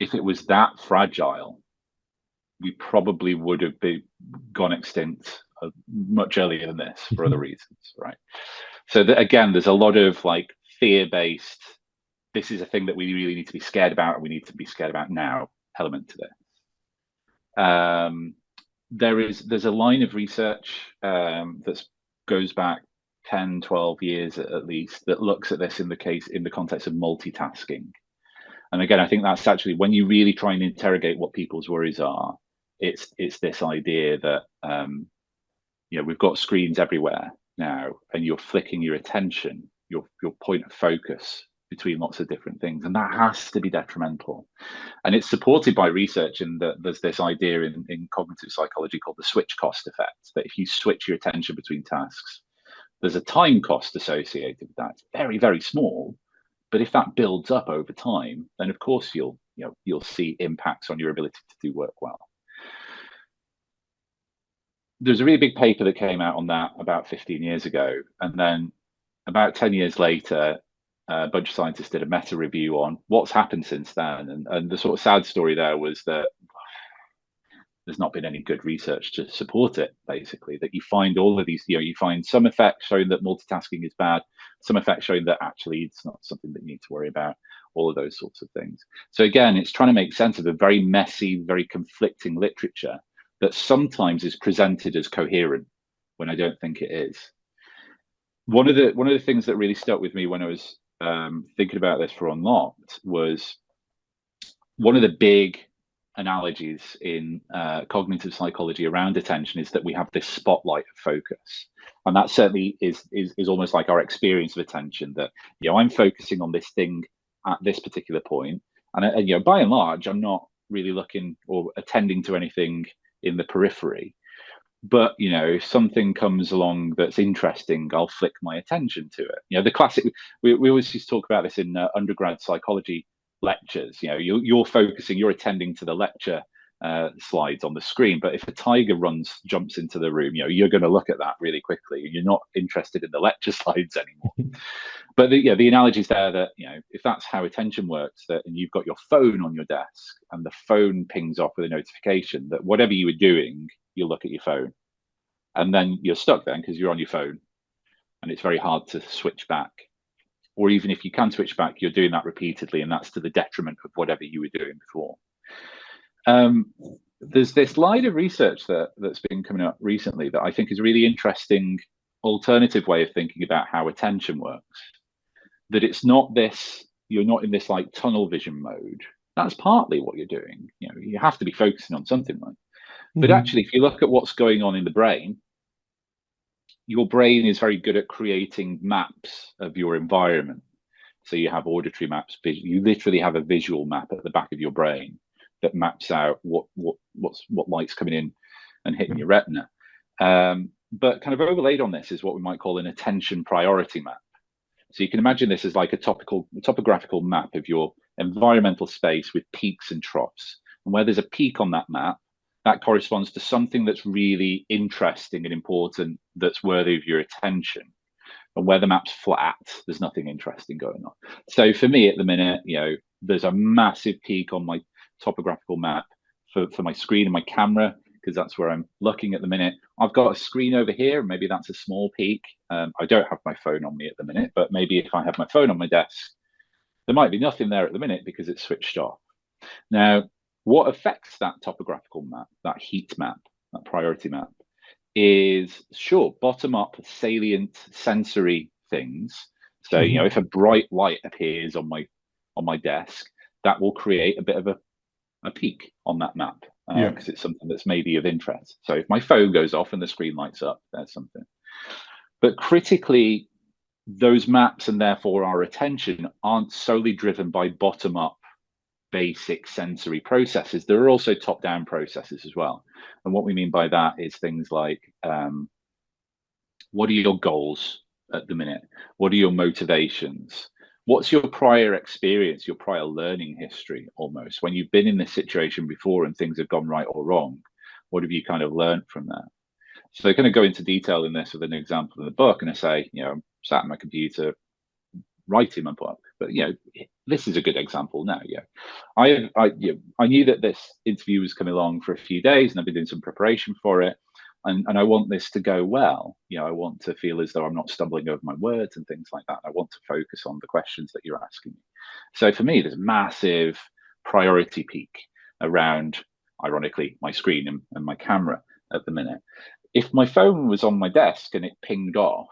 if it was that fragile, we probably would have gone extinct much earlier than this for other reasons, right? So again, there's a lot of fear-based, this is a thing that we really need to be scared about, and we need to be scared about now element to this. There's a line of research that goes back 10, 12 years at least, that looks at this in the context of multitasking. And again, I think that's actually, when you really try and interrogate what people's worries are, it's this idea that we've got screens everywhere now, and you're flicking your attention, your point of focus between lots of different things, and that has to be detrimental. And it's supported by research in that there's this idea in cognitive psychology called the switch cost effect, that if you switch your attention between tasks, there's a time cost associated with that. It's very, very small, but if that builds up over time, then of course you'll see impacts on your ability to do work well. There's a really big paper that came out on that about 15 years ago, and then about 10 years later, a bunch of scientists did a meta review on what's happened since then, and the sort of sad story there was that there's not been any good research to support it, basically. That you find all of these, you find some effects showing that multitasking is bad, some effects showing that actually it's not something that you need to worry about, all of those sorts of things. So again, it's trying to make sense of a very messy, very conflicting literature that sometimes is presented as coherent when I don't think it is. One of the things that really stuck with me when I was thinking about this for Unlocked was one of the big analogies in cognitive psychology around attention is that we have this spotlight of focus, and that certainly is almost like our experience of attention, that I'm focusing on this thing at this particular point, and by and large I'm not really looking or attending to anything in the periphery, but if something comes along that's interesting, I'll flick my attention to it. The classic, we always used to talk about this in undergrad psychology lectures. You're focusing, you're attending to the lecture slides on the screen, but if a tiger jumps into the room, you're going to look at that really quickly, and you're not interested in the lecture slides anymore. But the analogy is there that if that's how attention works, and you've got your phone on your desk and the phone pings off with a notification, that whatever you were doing, you'll look at your phone, and then you're stuck then because you're on your phone, and it's very hard to switch back. Or even if you can switch back, you're doing that repeatedly, and that's to the detriment of whatever you were doing before. There's this line of research that's been coming up recently that I think is a really interesting alternative way of thinking about how attention works. That it's not this, you're not in this tunnel vision mode. That's partly what you're doing. You have to be focusing on something, right? But actually, if you look at what's going on in the brain, your brain is very good at creating maps of your environment. So you have auditory maps, you literally have a visual map at the back of your brain that maps out what light's coming in and hitting your retina. But kind of overlaid on this is what we might call an attention priority map. So you can imagine this as like a topographical map of your environmental space with peaks and troughs. And where there's a peak on that map, that corresponds to something that's really interesting and important, that's worthy of your attention. And where the map's flat, there's nothing interesting going on. So for me at the minute, there's a massive peak on my topographical map for my screen and my camera, because that's where I'm looking at the minute. I've got a screen over here, maybe that's a small peak. I don't have my phone on me at the minute, but maybe if I have my phone on my desk, there might be nothing there at the minute because it's switched off. Now, what affects that topographical map, that heat map, that priority map, is bottom-up salient sensory things. So if a bright light appears on my desk, that will create a bit of a peak on that map, because it's something that's maybe of interest. So if my phone goes off and the screen lights up, there's something. But critically, those maps and therefore our attention aren't solely driven by bottom-up basic sensory processes. There are also top-down processes as well. And what we mean by that is things like, what are your goals at the minute? What are your motivations? What's your prior experience, your prior learning history almost? When you've been in this situation before and things have gone right or wrong, what have you kind of learned from that? So they're going to go into detail in this with an example in the book, and I say, I'm sat at my computer writing my book, but this is a good example now. I knew that this interview was coming along for a few days, and I've been doing some preparation for it, and I want this to go well. I want to feel as though I'm not stumbling over my words and things like that. I want to focus on the questions that you're asking me. So for me, there's a massive priority peak around, ironically, my screen and my camera at the minute. If my phone was on my desk and it pinged off,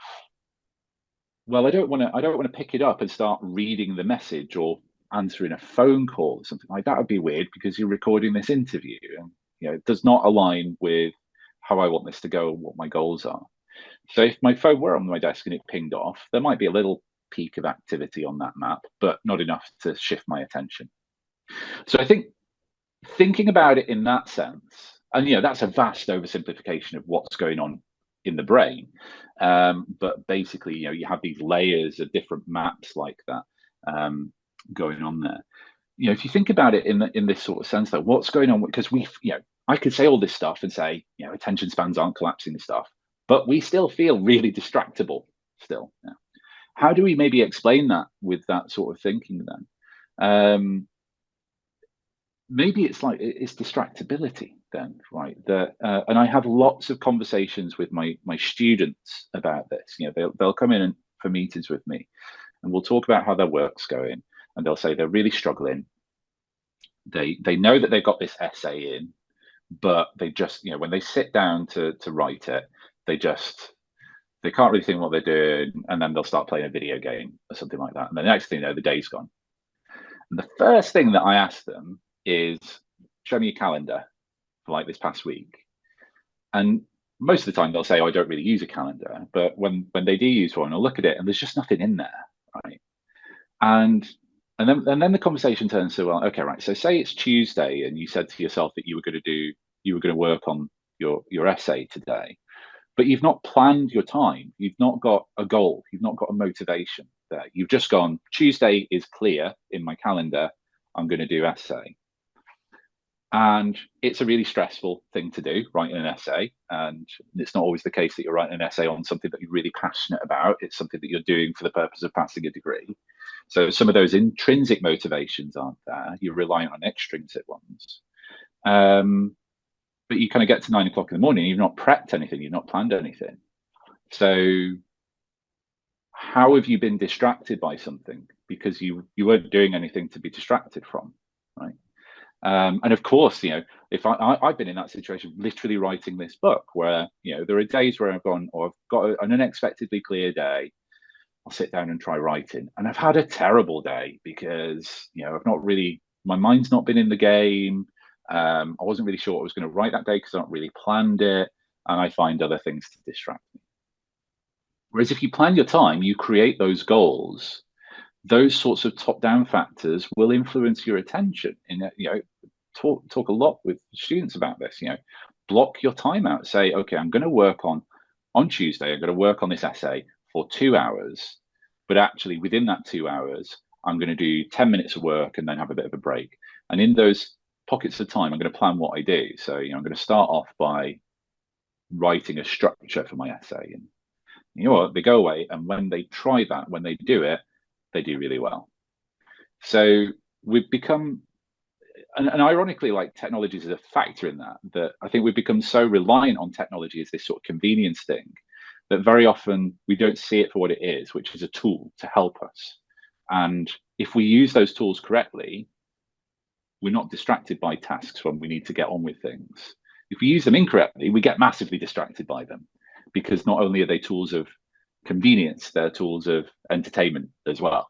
well, I don't want to pick it up and start reading the message or answering a phone call or something like that. Would be weird because you're recording this interview, and it does not align with how I want this to go and what my goals are. So if my phone were on my desk and it pinged off, there might be a little peak of activity on that map, but not enough to shift my attention. So I think thinking about it in that sense, and that's a vast oversimplification of what's going on in the brain, but basically you have these layers of different maps like that going on there. If you think about it in this sort of sense, though, what's going on, because I could say all this stuff and say attention spans aren't collapsing and stuff, but we still feel really distractible still. How do we maybe explain that with that sort of thinking then? Maybe it's distractibility then, right? And I have lots of conversations with my students about this. They'll come in for meetings with me, and we'll talk about how their work's going, and they'll say they're really struggling. They know that they've got this essay in, but they just when they sit down to write it, they can't really think what they're doing, and then they'll start playing a video game or something like that, and the next thing you know, the day's gone. And the first thing that I ask them is, show me your calendar for like this past week. And most of the time they'll say, oh, I don't really use a calendar. But when they do use one, I'll look at it and there's just nothing in there, right? And then the conversation turns to, well, okay, right. So say it's Tuesday and you said to yourself that you were going to work on your essay today, but you've not planned your time. You've not got a goal. You've not got a motivation there. You've just gone, Tuesday is clear in my calendar. I'm going to do essay. And it's a really stressful thing to do, writing an essay. And it's not always the case that you're writing an essay on something that you're really passionate about. It's something that you're doing for the purpose of passing a degree. So some of those intrinsic motivations aren't there. You're relying on extrinsic ones. But you kind of get to 9 o'clock in the morning, you've not prepped anything, you've not planned anything. So how have you been distracted by something? Because you weren't doing anything to be distracted from, right? And of course, if I've been in that situation, literally writing this book, where there are days where I've gone, or I've got an unexpectedly clear day, I'll sit down and try writing, and I've had a terrible day because I've not really, my mind's not been in the game. I wasn't really sure what I was going to write that day because I not really planned it, and I find other things to distract me. Whereas if you plan your time, you create those goals, those sorts of top-down factors will influence your attention. Talk a lot with students about this. Block your time out. Say, okay, I'm going to work on Tuesday. I'm going to work on this essay for 2 hours, but actually within that 2 hours, I'm going to do 10 minutes of work and then have a bit of a break. And in those pockets of time, I'm going to plan what I do. So I'm going to start off by writing a structure for my essay, and they go away, and when they try that, when they do it, they do really well. So we've become, and ironically, like, technology is a factor in that I think we've become so reliant on technology as this sort of convenience thing that very often we don't see it for what it is, which is a tool to help us. And if we use those tools correctly, we're not distracted by tasks when we need to get on with things. If we use them incorrectly, we get massively distracted by them, because not only are they tools of convenience, they're tools of entertainment as well.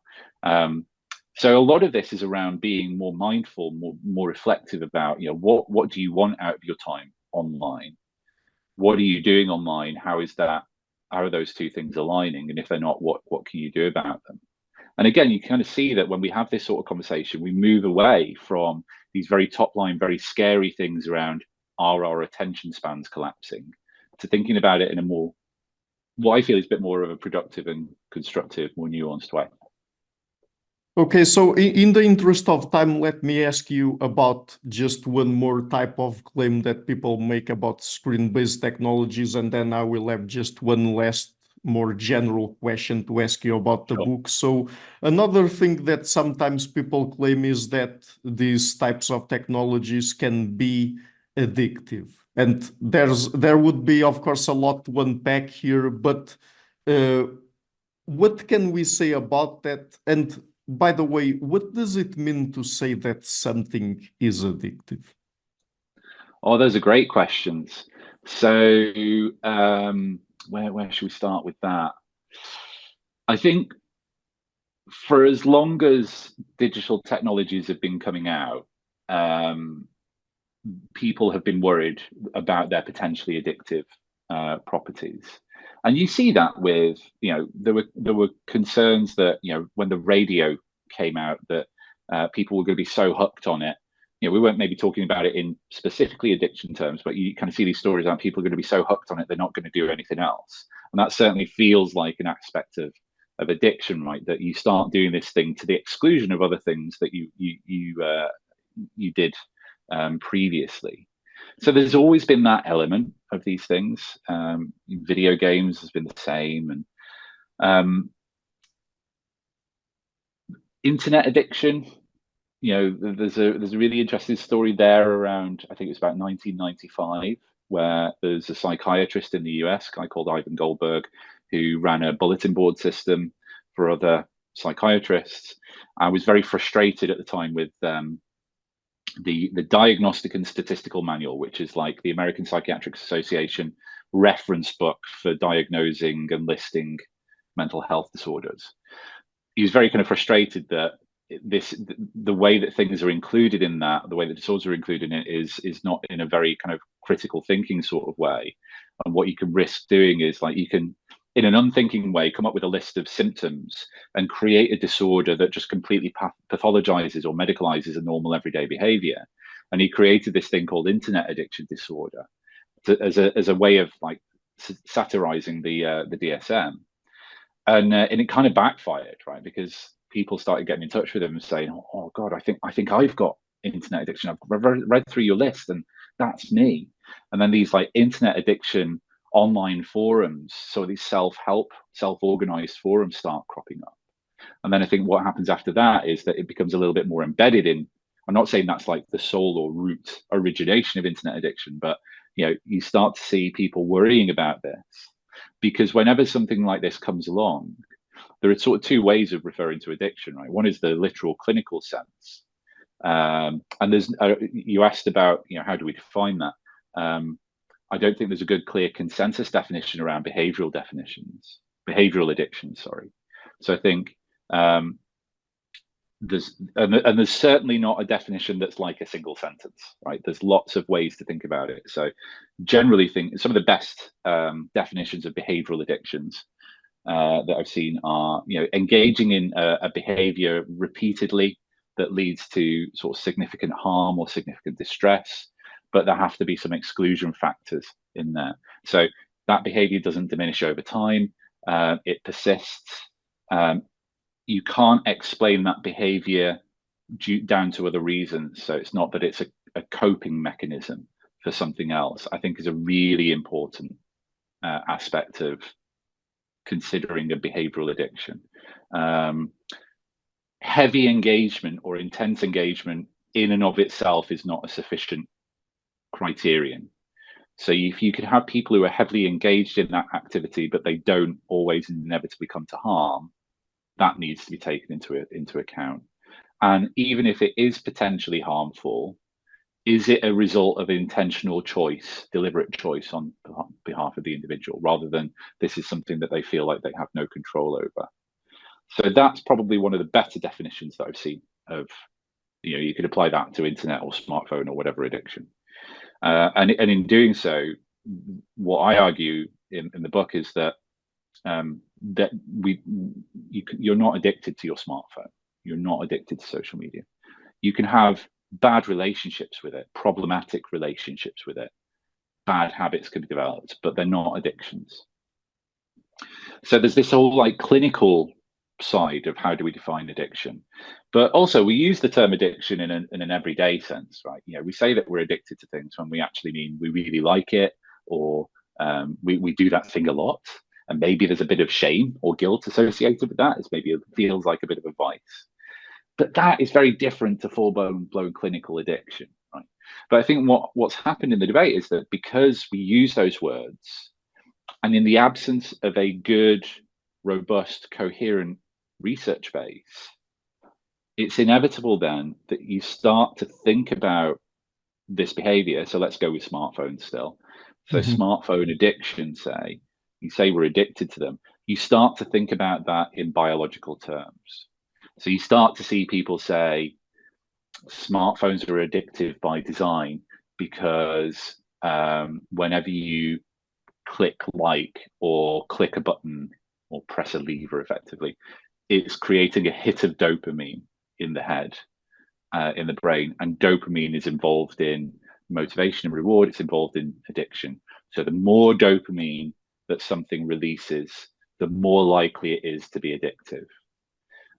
So a lot of this is around being more mindful, more reflective about, what do you want out of your time online? What are you doing online? How are those two things aligning? And if they're not, what can you do about them? And again, you kind of see that when we have this sort of conversation, we move away from these very top line, very scary things around our attention spans collapsing, to thinking about it in a more, what I feel is a bit more of a productive and constructive, more nuanced way. Okay, so in the interest of time, let me ask you about just one more type of claim that people make about screen-based technologies, and then I will have just one last more general question to ask you about the book. So another thing that sometimes people claim is that these types of technologies can be addictive. And there would be, of course, a lot to unpack here, but what can we say about that? And by the way, what does it mean to say that something is addictive? Oh, those are great questions. So where should we start with that? I think for as long as digital technologies have been coming out, people have been worried about their potentially addictive properties. And you see that with, there were concerns that, when the radio came out, that people were going to be so hooked on it. We weren't maybe talking about it in specifically addiction terms, but you kind of see these stories about people are going to be so hooked on it, they're not going to do anything else. And that certainly feels like an aspect of addiction, right? That you start doing this thing to the exclusion of other things that you did previously. So there's always been that element of these things. Video games has been the same, and internet addiction. There's a really interesting story there around, I think it was about 1995, where there's a psychiatrist in the US, a guy called Ivan Goldberg, who ran a bulletin board system for other psychiatrists. I was very frustrated at the time with the Diagnostic and Statistical Manual, which is like the American Psychiatric Association reference book for diagnosing and listing mental health disorders. He was very kind of frustrated that the way that things are included in that, the way that disorders are included in it is not in a very kind of critical thinking sort of way. And what you can risk doing is, like, you can, in an unthinking way, come up with a list of symptoms and create a disorder that just completely pathologizes or medicalizes a normal everyday behavior. And he created this thing called internet addiction disorder as a way of, like, satirizing the DSM. And it kind of backfired, right? Because people started getting in touch with him and saying, "Oh God, I think I've got internet addiction. I've read through your list, and that's me." And then these, like, internet addiction online forums, so these self-help, self-organized forums start cropping up. And then I think what happens after that is that it becomes a little bit more embedded in. I'm not saying that's like the sole or root origination of internet addiction, but you start to see people worrying about this, because whenever something like this comes along, there are sort of two ways of referring to addiction, right? One is the literal clinical sense. And there's, you asked about, how do we define that? I don't think there's a good, clear consensus definition around behavioral addiction, sorry. So I think there's certainly not a definition that's like a single sentence, right? There's lots of ways to think about it. So generally think some of the best definitions of behavioral addictions that I've seen are, engaging in a behavior repeatedly that leads to sort of significant harm or significant distress, but there have to be some exclusion factors in there. So that behavior doesn't diminish over time, it persists. You can't explain that behavior down to other reasons. So it's not that it's a coping mechanism for something else, I think is a really important aspect of considering a behavioral addiction. Heavy engagement or intense engagement in and of itself is not a sufficient criterion. So if you can have people who are heavily engaged in that activity, but they don't always inevitably come to harm, that needs to be taken into account. And even if it is potentially harmful, is it a result of intentional choice, deliberate choice on behalf of the individual, rather than this is something that they feel like they have no control over? So that's probably one of the better definitions that I've seen of, you could apply that to internet or smartphone or whatever addiction. And in doing so, what I argue in the book is that you're not addicted to your smartphone. You're not addicted to social media. You can have bad relationships with it, problematic relationships with it. Bad habits can be developed, but they're not addictions. So there's this whole like clinical side of how do we define addiction, but also we use the term addiction in an everyday sense, right? We say that we're addicted to things when we actually mean we really like it, or we do that thing a lot, and maybe there's a bit of shame or guilt associated with that. It feels like a bit of a vice, but that is very different to full-blown clinical addiction, right? But I think what's happened in the debate is that because we use those words, and in the absence of a good, robust, coherent research base, it's inevitable then that you start to think about this behavior. So let's go with smartphones still. So smartphone addiction, you say we're addicted to them. You start to think about that in biological terms. So you start to see people say smartphones are addictive by design because whenever you click like or click a button or press a lever effectively, it's creating a hit of dopamine in the head, in the brain, and dopamine is involved in motivation and reward. It's involved in addiction. So the more dopamine that something releases, the more likely it is to be addictive.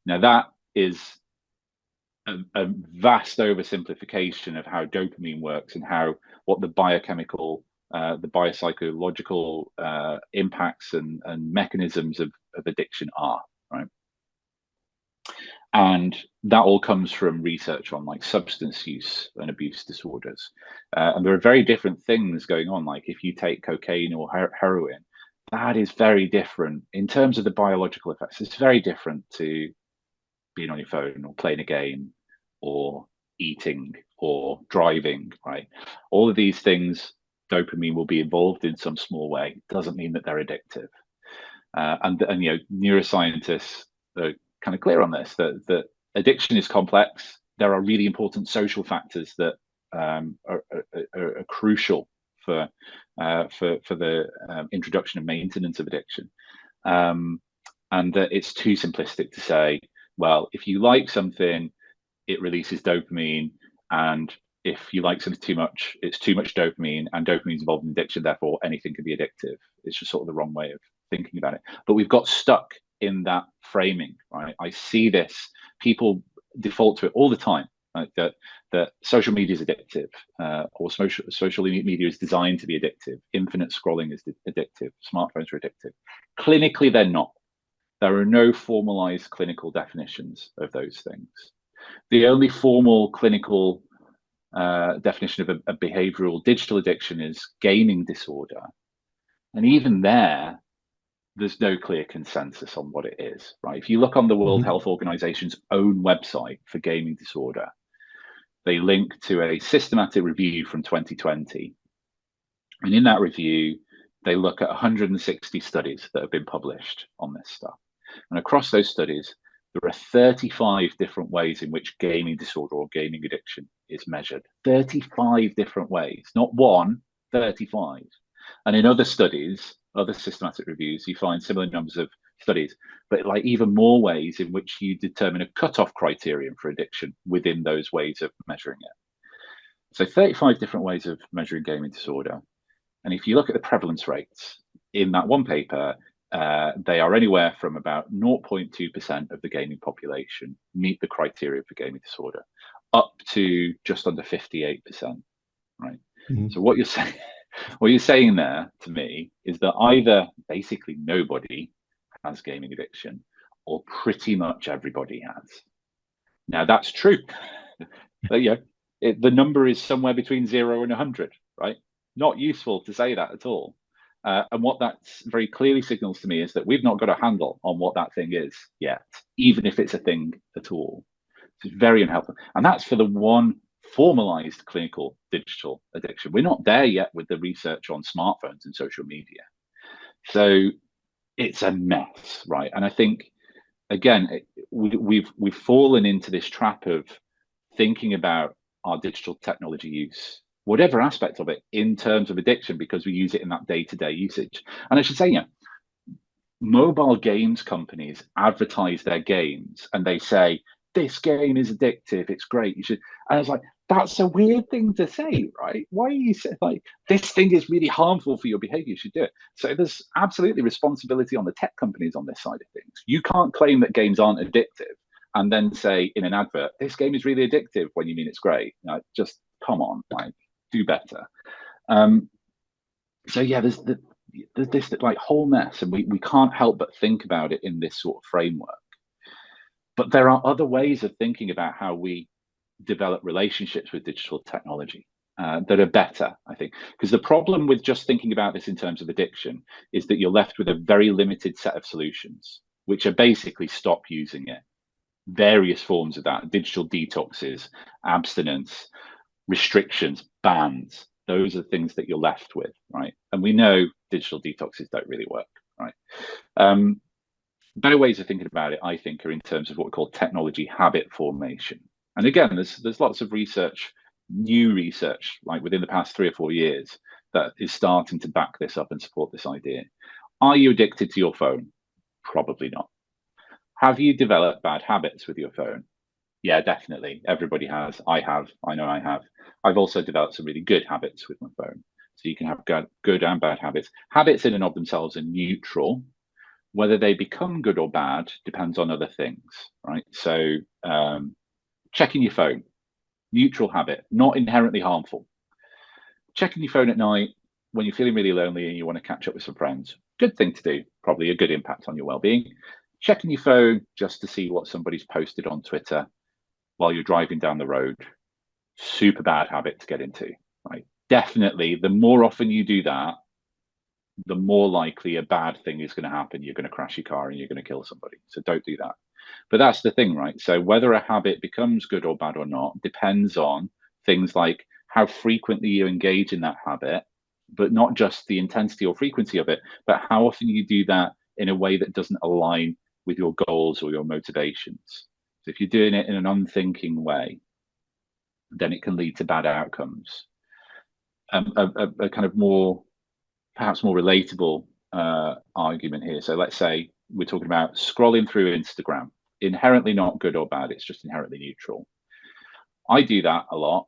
Now that is a vast oversimplification of how dopamine works and what the biochemical, the biopsychological impacts and mechanisms of addiction are, right? And that all comes from research on like substance use and abuse disorders. And there are very different things going on. Like if you take cocaine or heroin, that is very different in terms of the biological effects. It's very different to being on your phone or playing a game or eating or driving, right? All of these things, dopamine will be involved in some small way. Doesn't mean that they're addictive. And neuroscientists are kind of clear on this, that addiction is complex. There are really important social factors that are crucial for the introduction and maintenance of addiction, and that it's too simplistic to say, well, if you like something, it releases dopamine, and if you like something too much, it's too much dopamine, and dopamine is involved in addiction, therefore anything can be addictive. It's just sort of the wrong way of thinking about it. But we've got stuck in that framing, right? I see this, people default to it all the time, right? That social media is addictive, or social media is designed to be addictive. Infinite scrolling is addictive. Smartphones are addictive. Clinically, they're not. There are no formalized clinical definitions of those things. The only formal clinical definition of a behavioral digital addiction is gaming disorder. And even there's no clear consensus on what it is, right? If you look on the World Health Organization's own website for gaming disorder, they link to a systematic review from 2020. And in that review, they look at 160 studies that have been published on this stuff. And across those studies, there are 35 different ways in which gaming disorder or gaming addiction is measured. 35 different ways, not one, 35. And in other studies, other systematic reviews, you find similar numbers of studies, but like even more ways in which you determine a cutoff criterion for addiction within those ways of measuring it. So 35 different ways of measuring gaming disorder. And if you look at the prevalence rates in that one paper, they are anywhere from about 0.2% of the gaming population meet the criteria for gaming disorder, up to just under 58%, right? So what you're saying there to me is that either basically nobody has gaming addiction, or pretty much everybody has. Now that's true. But the number is somewhere between 0 and 100, right? Not useful to say that at all. And what that very clearly signals to me is that we've not got a handle on what that thing is yet, even if it's a thing at all. It's very unhelpful. And that's for the one formalized clinical digital addiction. We're not there yet with the research on smartphones and social media. So it's a mess, right? And I think again, we've fallen into this trap of thinking about our digital technology use, whatever aspect of it, in terms of addiction, because we use it in that day-to-day usage. And I should say, mobile games companies advertise their games and they say, this game is addictive, it's great, you should. And I was like, that's a weird thing to say, right? Why are you saying, like, this thing is really harmful for your behavior, you should do it? So there's absolutely responsibility on the tech companies on this side of things. You can't claim that games aren't addictive and then say in an advert, this game is really addictive, when you mean it's great. Just come on, like, do better. So yeah, there's this like whole mess, and we can't help but think about it in this sort of framework. But there are other ways of thinking about how we develop relationships with digital technology that are better, I think. Because the problem with just thinking about this in terms of addiction is that you're left with a very limited set of solutions, which are basically stop using it. Various forms of that: digital detoxes, abstinence, restrictions, bans. Those are things that you're left with, right? And we know digital detoxes don't really work, right? Better ways of thinking about it, I think, are in terms of what we call technology habit formation. And again, there's lots of research, new research, like within the past 3 or 4 years, that is starting to back this up and support this idea. Are you addicted to your phone? Probably not. Have you developed bad habits with your phone? Yeah, definitely. Everybody has. I have. I know I have. I've also developed some really good habits with my phone. So you can have good and bad habits. Habits in and of themselves are neutral. Whether they become good or bad depends on other things, right? So checking your phone, neutral habit, not inherently harmful. Checking your phone at night when you're feeling really lonely and you want to catch up with some friends, good thing to do, probably a good impact on your well-being. Checking your phone just to see what somebody's posted on Twitter while you're driving down the road, super bad habit to get into, right? Definitely, the more often you do that, the more likely a bad thing is going to happen. You're going to crash your car and you're going to kill somebody. So don't do that. But that's the thing, right? So whether a habit becomes good or bad or not depends on things like how frequently you engage in that habit, but not just the intensity or frequency of it, but how often you do that in a way that doesn't align with your goals or your motivations. So if you're doing it in an unthinking way, then it can lead to bad outcomes. A kind of perhaps more relatable argument here. So let's say we're talking about scrolling through Instagram. Inherently not good or bad, it's just inherently neutral. I do that a lot,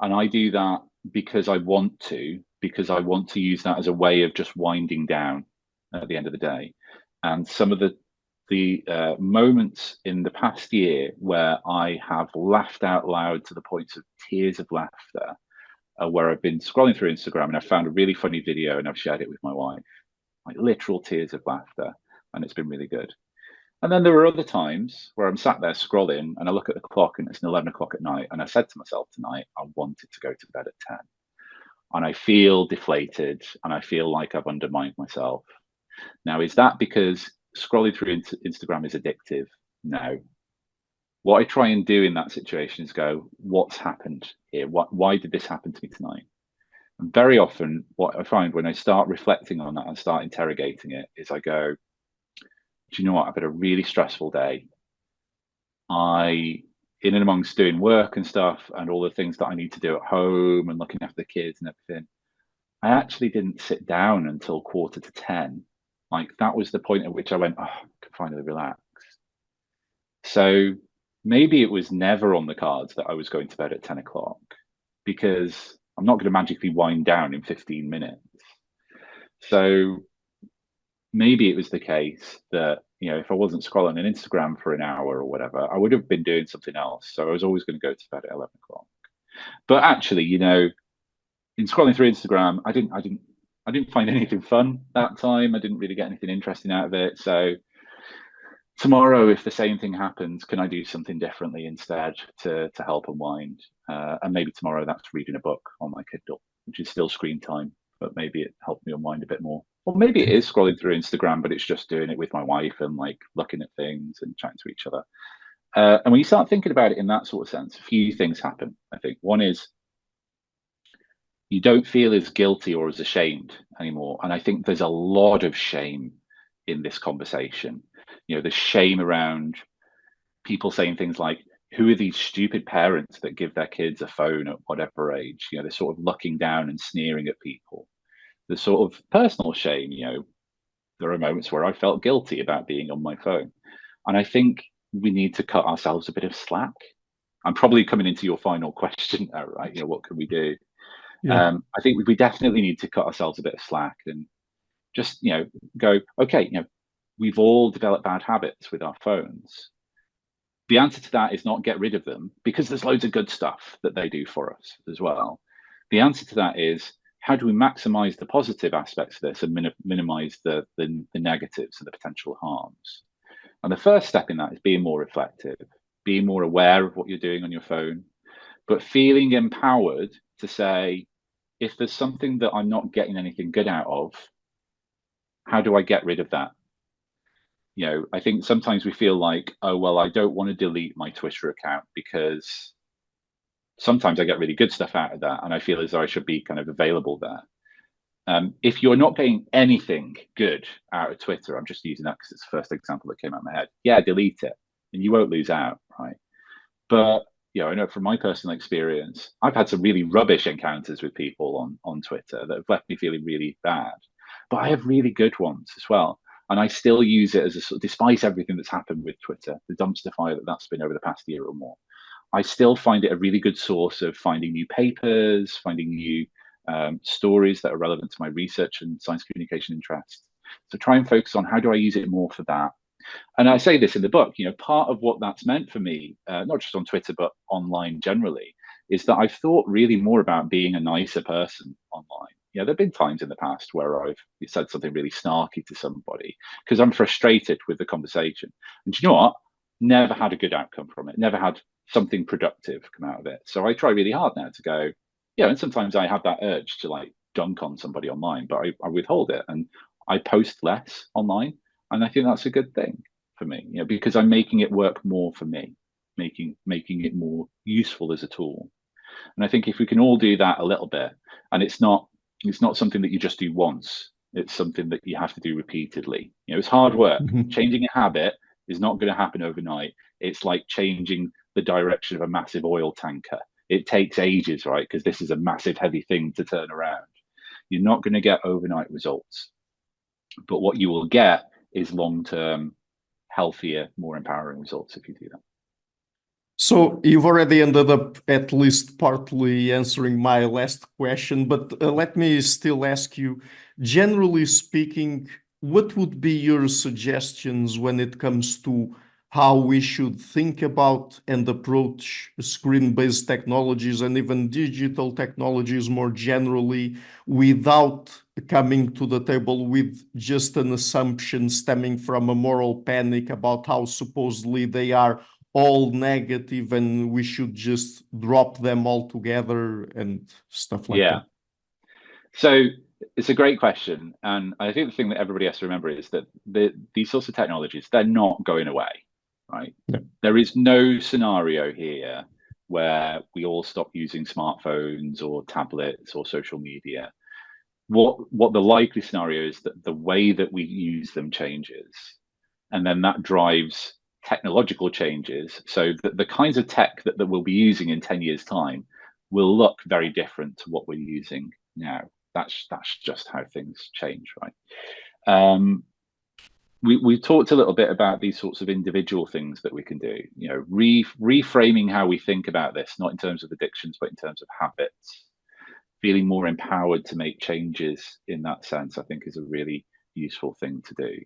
and I do that because I want to use that as a way of just winding down at the end of the day. And some of the moments in the past year where I have laughed out loud to the point of tears of laughter, where I've been scrolling through Instagram and I found a really funny video and I've shared it with my wife, like literal tears of laughter, and it's been really good. And then there are other times where I'm sat there scrolling and I look at the clock and it's 11 o'clock at night, and I said to myself tonight, I wanted to go to bed at 10. And I feel deflated and I feel like I've undermined myself. Now, is that because scrolling through Instagram is addictive? No. What I try and do in that situation is go, what's happened here? Why did this happen to me tonight? And very often what I find when I start reflecting on that and start interrogating it is I go, do you know what? I've had a really stressful day. In and amongst doing work and stuff and all the things that I need to do at home and looking after the kids and everything, I actually didn't sit down until 9:45. Like, that was the point at which I went, oh, I can finally relax. So maybe it was never on the cards that I was going to bed at 10 o'clock, because I'm not going to magically wind down in 15 minutes. So maybe it was the case that, if I wasn't scrolling on Instagram for an hour or whatever, I would have been doing something else. So I was always going to go to bed at 11 o'clock. But actually, in scrolling through Instagram, I didn't find anything fun that time. I didn't really get anything interesting out of it. So tomorrow, if the same thing happens, can I do something differently instead to help unwind? And maybe tomorrow that's reading a book on my Kindle, which is still screen time, but maybe it helped me unwind a bit more. Or maybe it is scrolling through Instagram, but it's just doing it with my wife and like looking at things and chatting to each other. And when you start thinking about it in that sort of sense, a few things happen, I think. One is you don't feel as guilty or as ashamed anymore. And I think there's a lot of shame in this conversation. You know, the shame around people saying things like, who are these stupid parents that give their kids a phone at whatever age? You know, they're sort of looking down and sneering at people. The sort of personal shame, you know, there are moments where I felt guilty about being on my phone. And I think we need to cut ourselves a bit of slack. I'm probably coming into your final question now, right? You know, what can we do? Yeah. I think we definitely need to cut ourselves a bit of slack and just, you know, go, okay, you know, we've all developed bad habits with our phones. The answer to that is not get rid of them, because there's loads of good stuff that they do for us as well. The answer to that is, how do we maximize the positive aspects of this and minimize the negatives and the potential harms? And the first step in that is being more reflective, being more aware of what you're doing on your phone, but feeling empowered to say, if there's something that I'm not getting anything good out of, how do I get rid of that? You know, I think sometimes we feel like, oh, well, I don't want to delete my Twitter account because sometimes I get really good stuff out of that, and I feel as though I should be kind of available there. If you're not getting anything good out of Twitter, I'm just using that because it's the first example that came out of my head. Yeah, delete it, and you won't lose out, right? But you know, I know from my personal experience, I've had some really rubbish encounters with people on Twitter that have left me feeling really bad. But I have really good ones as well. And I still use it as a sort of, despite everything that's happened with Twitter, the dumpster fire that's been over the past year or more, I still find it a really good source of finding new papers, finding new stories that are relevant to my research and science communication interests. So try and focus on how do I use it more for that. And I say this in the book, you know, part of what that's meant for me, not just on Twitter, but online generally, is that I've thought really more about being a nicer person online. You know, there have been times in the past where I've said something really snarky to somebody because I'm frustrated with the conversation. And you know what? Never had a good outcome from it, never had something productive come out of it. So I try really hard now to go, yeah, and sometimes I have that urge to like dunk on somebody online, but I withhold it and I post less online. And I think that's a good thing for me, you know, because I'm making it work more for me, making it more useful as a tool. And I think if we can all do that a little bit, and it's not something that you just do once, it's something that you have to do repeatedly. You know, it's hard work. Changing a habit is not going to happen overnight. It's like changing the direction of a massive oil tanker. It takes ages, right? Because this is a massive, heavy thing to turn around. You're not going to get overnight results. But what you will get is long-term, healthier, more empowering results if you do that. So you've already ended up at least partly answering my last question, but let me still ask you, generally speaking, what would be your suggestions when it comes to how we should think about and approach screen-based technologies and even digital technologies more generally without coming to the table with just an assumption stemming from a moral panic about how supposedly they are all negative and we should just drop them altogether and stuff like that? So it's a great question. And I think the thing that everybody has to remember is that these sorts of technologies, they're not going away, right? Yeah. There is no scenario here where we all stop using smartphones or tablets or social media. What the likely scenario is that the way that we use them changes. And then that drives technological changes. So that the kinds of tech that we'll be using in 10 years' time will look very different to what we're using now. That's just how things change, right? We've talked a little bit about these sorts of individual things that we can do, you know, reframing how we think about this, not in terms of addictions, but in terms of habits. Feeling more empowered to make changes in that sense, I think, is a really useful thing to do.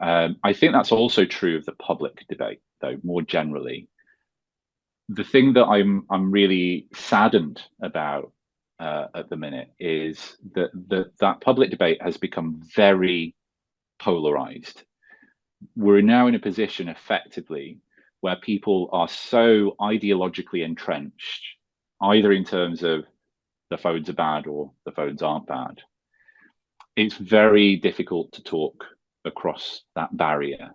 I think that's also true of the public debate, though, more generally. The thing that I'm really saddened about at the minute is that public debate has become very polarized. We're now in a position, effectively, where people are so ideologically entrenched, either in terms of the phones are bad or the phones aren't bad. It's very difficult to talk across that barrier.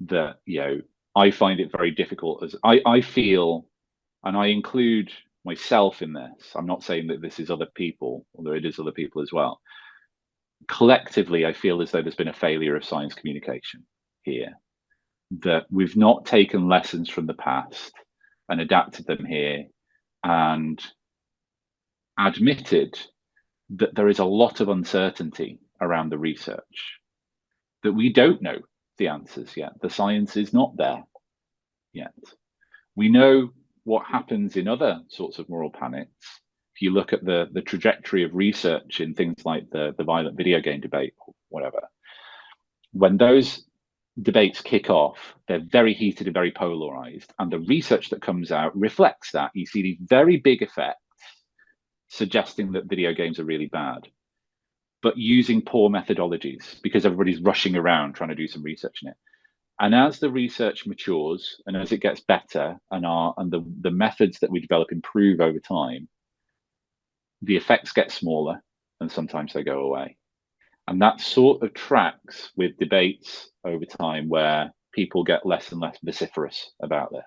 That, you know, I find it very difficult as I feel, and I include myself in this. I'm not saying that this is other people, although it is other people as well. Collectively, I feel as though there's been a failure of science communication here. that we've not taken lessons from the past and adapted them here, and admitted that there is a lot of uncertainty around the research, that we don't know the answers yet. The science is not there yet. We know what happens in other sorts of moral panics. If you look at the trajectory of research in things like the violent video game debate or whatever, when those debates kick off, they're very heated and very polarized, and the research that comes out reflects that. You see these very big effects suggesting that video games are really bad, but using poor methodologies because everybody's rushing around trying to do some research in it. And as the research matures and as it gets better and the methods that we develop improve over time, the effects get smaller and sometimes they go away. And that sort of tracks with debates over time where people get less and less vociferous about this.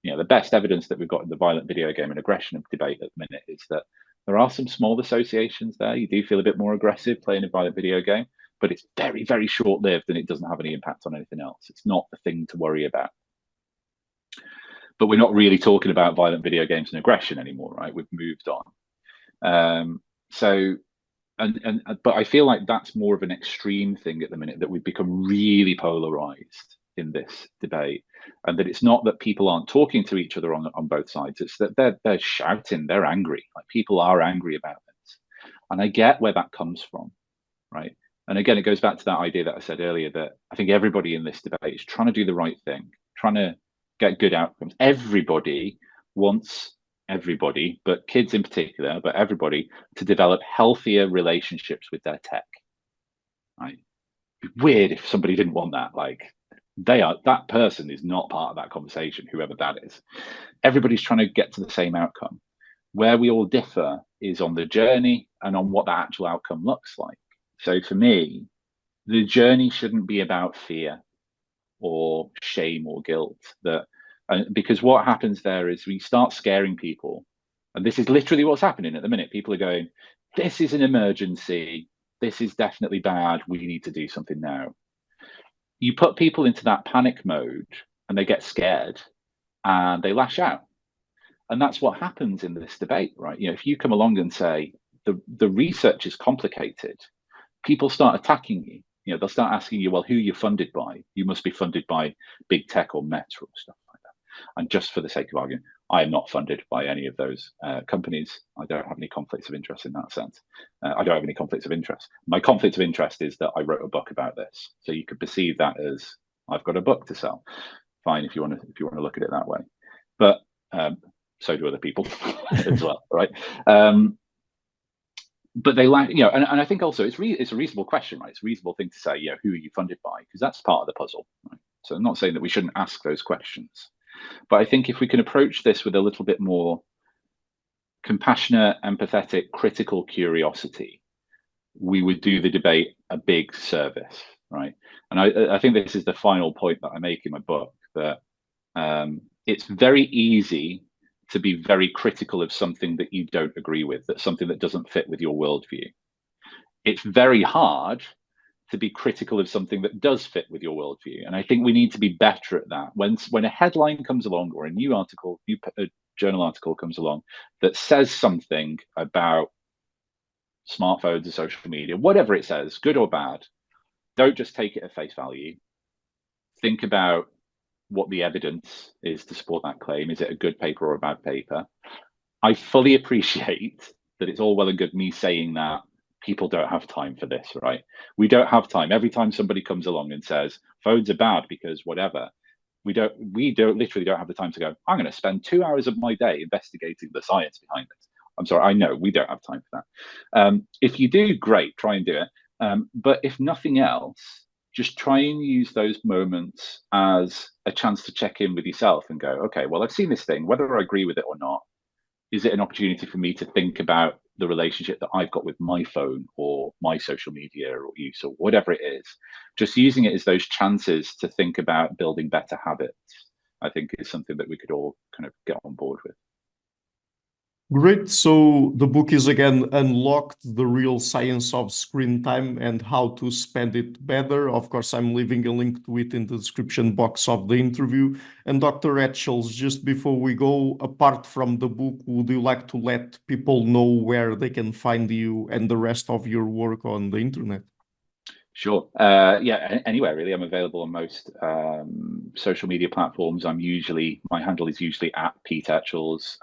You know, the best evidence that we've got in the violent video game and aggression debate at the minute is that there are some small associations there. You do feel a bit more aggressive playing a violent video game, but it's very, very short-lived and it doesn't have any impact on anything else. It's not the thing to worry about. But we're not really talking about violent video games and aggression anymore, right? We've moved on. But I feel like that's more of an extreme thing at the minute, that we've become really polarized in this debate, and that it's not that people aren't talking to each other on both sides, it's that they're shouting, they're angry, like people are angry about this. And I get where that comes from, right? And again, it goes back to that idea that I said earlier, that I think everybody in this debate is trying to do the right thing, trying to get good outcomes. Everybody wants everybody, but kids in particular, but everybody, to develop healthier relationships with their tech, right? It'd be weird if somebody didn't want that. Like, that person is not part of that conversation, whoever that is. Everybody's trying to get to the same outcome. Where we all differ is on the journey and on what that actual outcome looks like. So for me, the journey shouldn't be about fear or shame or guilt. Because what happens there is we start scaring people. And this is literally what's happening at the minute. People are going, this is an emergency. This is definitely bad. We need to do something now. You put people into that panic mode and they get scared and they lash out. And that's what happens in this debate, right? You know, if you come along and say the research is complicated, people start attacking you. You know, they'll start asking you, well, who you're funded by? You must be funded by big tech or Meta or stuff like that. And just for the sake of argument, I am not funded by any of those companies. I don't have any conflicts of interest in that sense. I don't have any conflicts of interest. My conflict of interest is that I wrote a book about this. So you could perceive that as I've got a book to sell. Fine, if you want to look at it that way. But so do other people as well, right? But they like, you know, and I think also it's a reasonable question, right? It's a reasonable thing to say, you know, who are you funded by? Because that's part of the puzzle, right? So I'm not saying that we shouldn't ask those questions, but I think if we can approach this with a little bit more compassionate, empathetic, critical curiosity, we would do the debate a big service, right? And I think this is the final point that I make in my book, that it's very easy to be very critical of something that you don't agree with, that's something that doesn't fit with your worldview. It's very hard to be critical of something that does fit with your worldview. And I think we need to be better at that. When a headline comes along or a new journal article comes along that says something about smartphones and social media, whatever it says, good or bad, don't just take it at face value. Think about what the evidence is to support that claim. Is it a good paper or a bad paper? I fully appreciate that it's all well and good me saying that people don't have time for this, right? We don't have time. Every time somebody comes along and says phones are bad because whatever, we literally don't have the time to go, I'm going to spend 2 hours of my day investigating the science behind this. I'm sorry, I know we don't have time for that. If you do, great, try and do it. But if nothing else, just try and use those moments as a chance to check in with yourself and go, okay, well, I've seen this thing, whether I agree with it or not, is it an opportunity for me to think about the relationship that I've got with my phone or my social media or use or whatever it is? Just using it as those chances to think about building better habits, I think is something that we could all kind of get on board with. Great. So the book is again Unlocked: The Real Science of Screen Time and How to Spend It Better. Of course, I'm leaving a link to it in the description box of the interview. And Dr. Etchells, just before we go, apart from the book, would you like to let people know where they can find you and the rest of your work on the internet? Sure. Yeah, anywhere really. I'm available on most social media platforms. My handle is usually at Pete Etchells,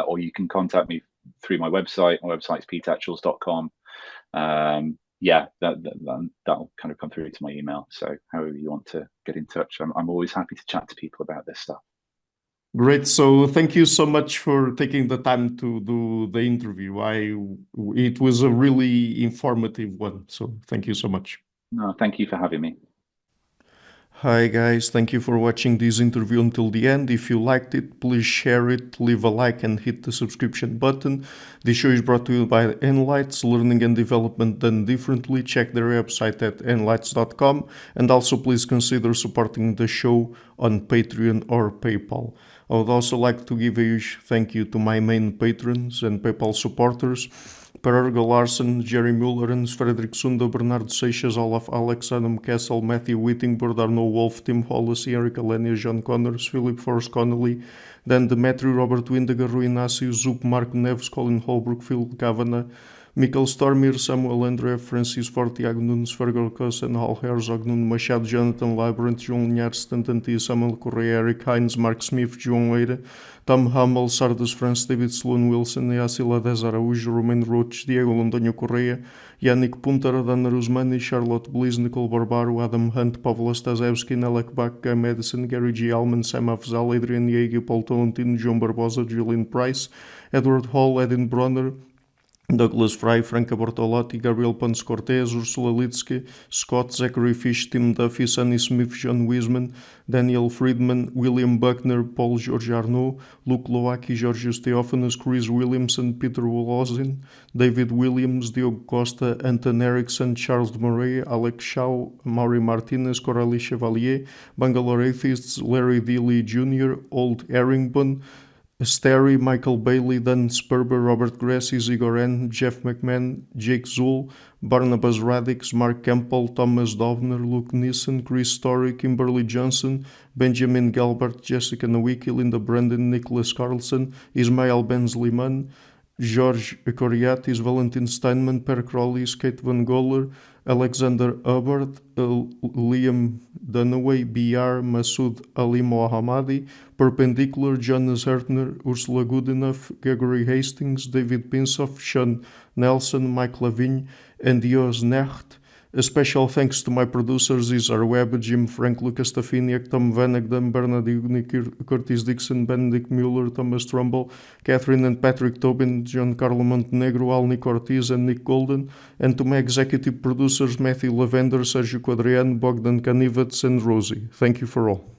or you can contact me through my website. My website is peteetchells.com. Yeah, that'll kind of come through to my email. So however you want to get in touch, I'm always happy to chat to people about this stuff. Great. So thank you so much for taking the time to do the interview. It was a really informative one. So thank you so much. No, thank you for having me. Hi guys, thank you for watching this interview until the end. If you liked it, please share it, leave a like and hit the subscription button. This show is brought to you by Enlights, learning and development done differently. Check their website at enlights.com, and also please consider supporting the show on Patreon or PayPal. I would also like to give a huge thank you to my main patrons and PayPal supporters: FERGAL, LARSEN, Jerry Muller, Frederick Sunda, Bernardo, SEIXAS, Olaf, Alex, Adam, KESSEL, Matthew, WHITINGBIRD, ARNAUD, WOLFF, Tim, HOLLOSY, HENRIK, AHLENIUS, John Connors, FILIP, FORDE, CONNOLLY, then DEMETRIOU, Robert, WINDHAGER, INACIO, ZOOP, Mark, NEVES, COLIN, HOLBROOK, KAVANAGH, Michael Stormir, Samuel, ANDREEFF, Francis, FORDE, TIAGO, NUNES, FERGAL, KESSEL, HAL, HERZOG, NUNE, Machado, Jonathan, Labyrinth, João Linhares, Stantantia, Samuel Correia, Eric Hines, Mark Smith, João Eira, Tom Hummel, Sardus France, David Sloan Wilson, Yacila DEZA-ARAUJO, Romain Roach, Diego Londoño Correia, Yannick Punter, Dana Rusmani, Charlotte Bliss, Nicole Barbaro, Adam Hunt, Pavlo Stasevski, Nelek Bach, Guy Madison, Gary G. Alman, Sam Afzal, Adrian Yeager, Paul Tolentino, João Barbosa, Julian Price, Edward Hall, Edin Bronner, Douglas Fry, Franca Bortolotti, Gabriel Ponce Cortez, Ursula Litsky, Scott, Zachary Fish, Tim Duffy, Sonny Smith, John Wiseman, Daniel Friedman, William Buckner, Paul George Arnaud, Luke Lowacki, Georgios Theophanous, Chris Williamson, Peter Wolozin, David Williams, Diogo Costa, Anton Erickson, Charles Murray, Alex Shaw, Maury Martinez, Coralie Chevalier, Bangalore Atheists, Larry D. Lee Jr., Old Erringbon, Sterry, Michael Bailey, Dan Sperber, Robert Grassi, Zigoren, Jeff McMahon, Jake Zool, Barnabas Radix, Mark Campbell, Thomas Dovner, Luke Nissen, Chris Story, Kimberly Johnson, Benjamin Galbert, Jessica Nowicki, Linda Brandon, Nicholas Carlson, Ismail Benzliman, George Coriatis, Valentin Steinman, Per Crowley, Kate Van Goller, Alexander Hubbard, Liam Dunaway, BR, Masood Ali Mohammadi, Perpendicular, Jonas Hertner, Ursula Goodenough, Gregory Hastings, David Pinsoff, Sean Nelson, Mike Lavigne, and Dios Necht. A special thanks to my producers: Isar Webb, Jim Frank, Lucas Stafiniak, Tom Vanagdam, Bernard Ugni, Curtis Dixon, Benedict Mueller, Thomas Trumbull, Catherine and Patrick Tobin, John Carlo Montenegro, Alni Ortiz, and Nick Golden, and to my executive producers Matthew Lavender, Sergio Quadrian, Bogdan Kanivets, and Rosie. Thank you for all.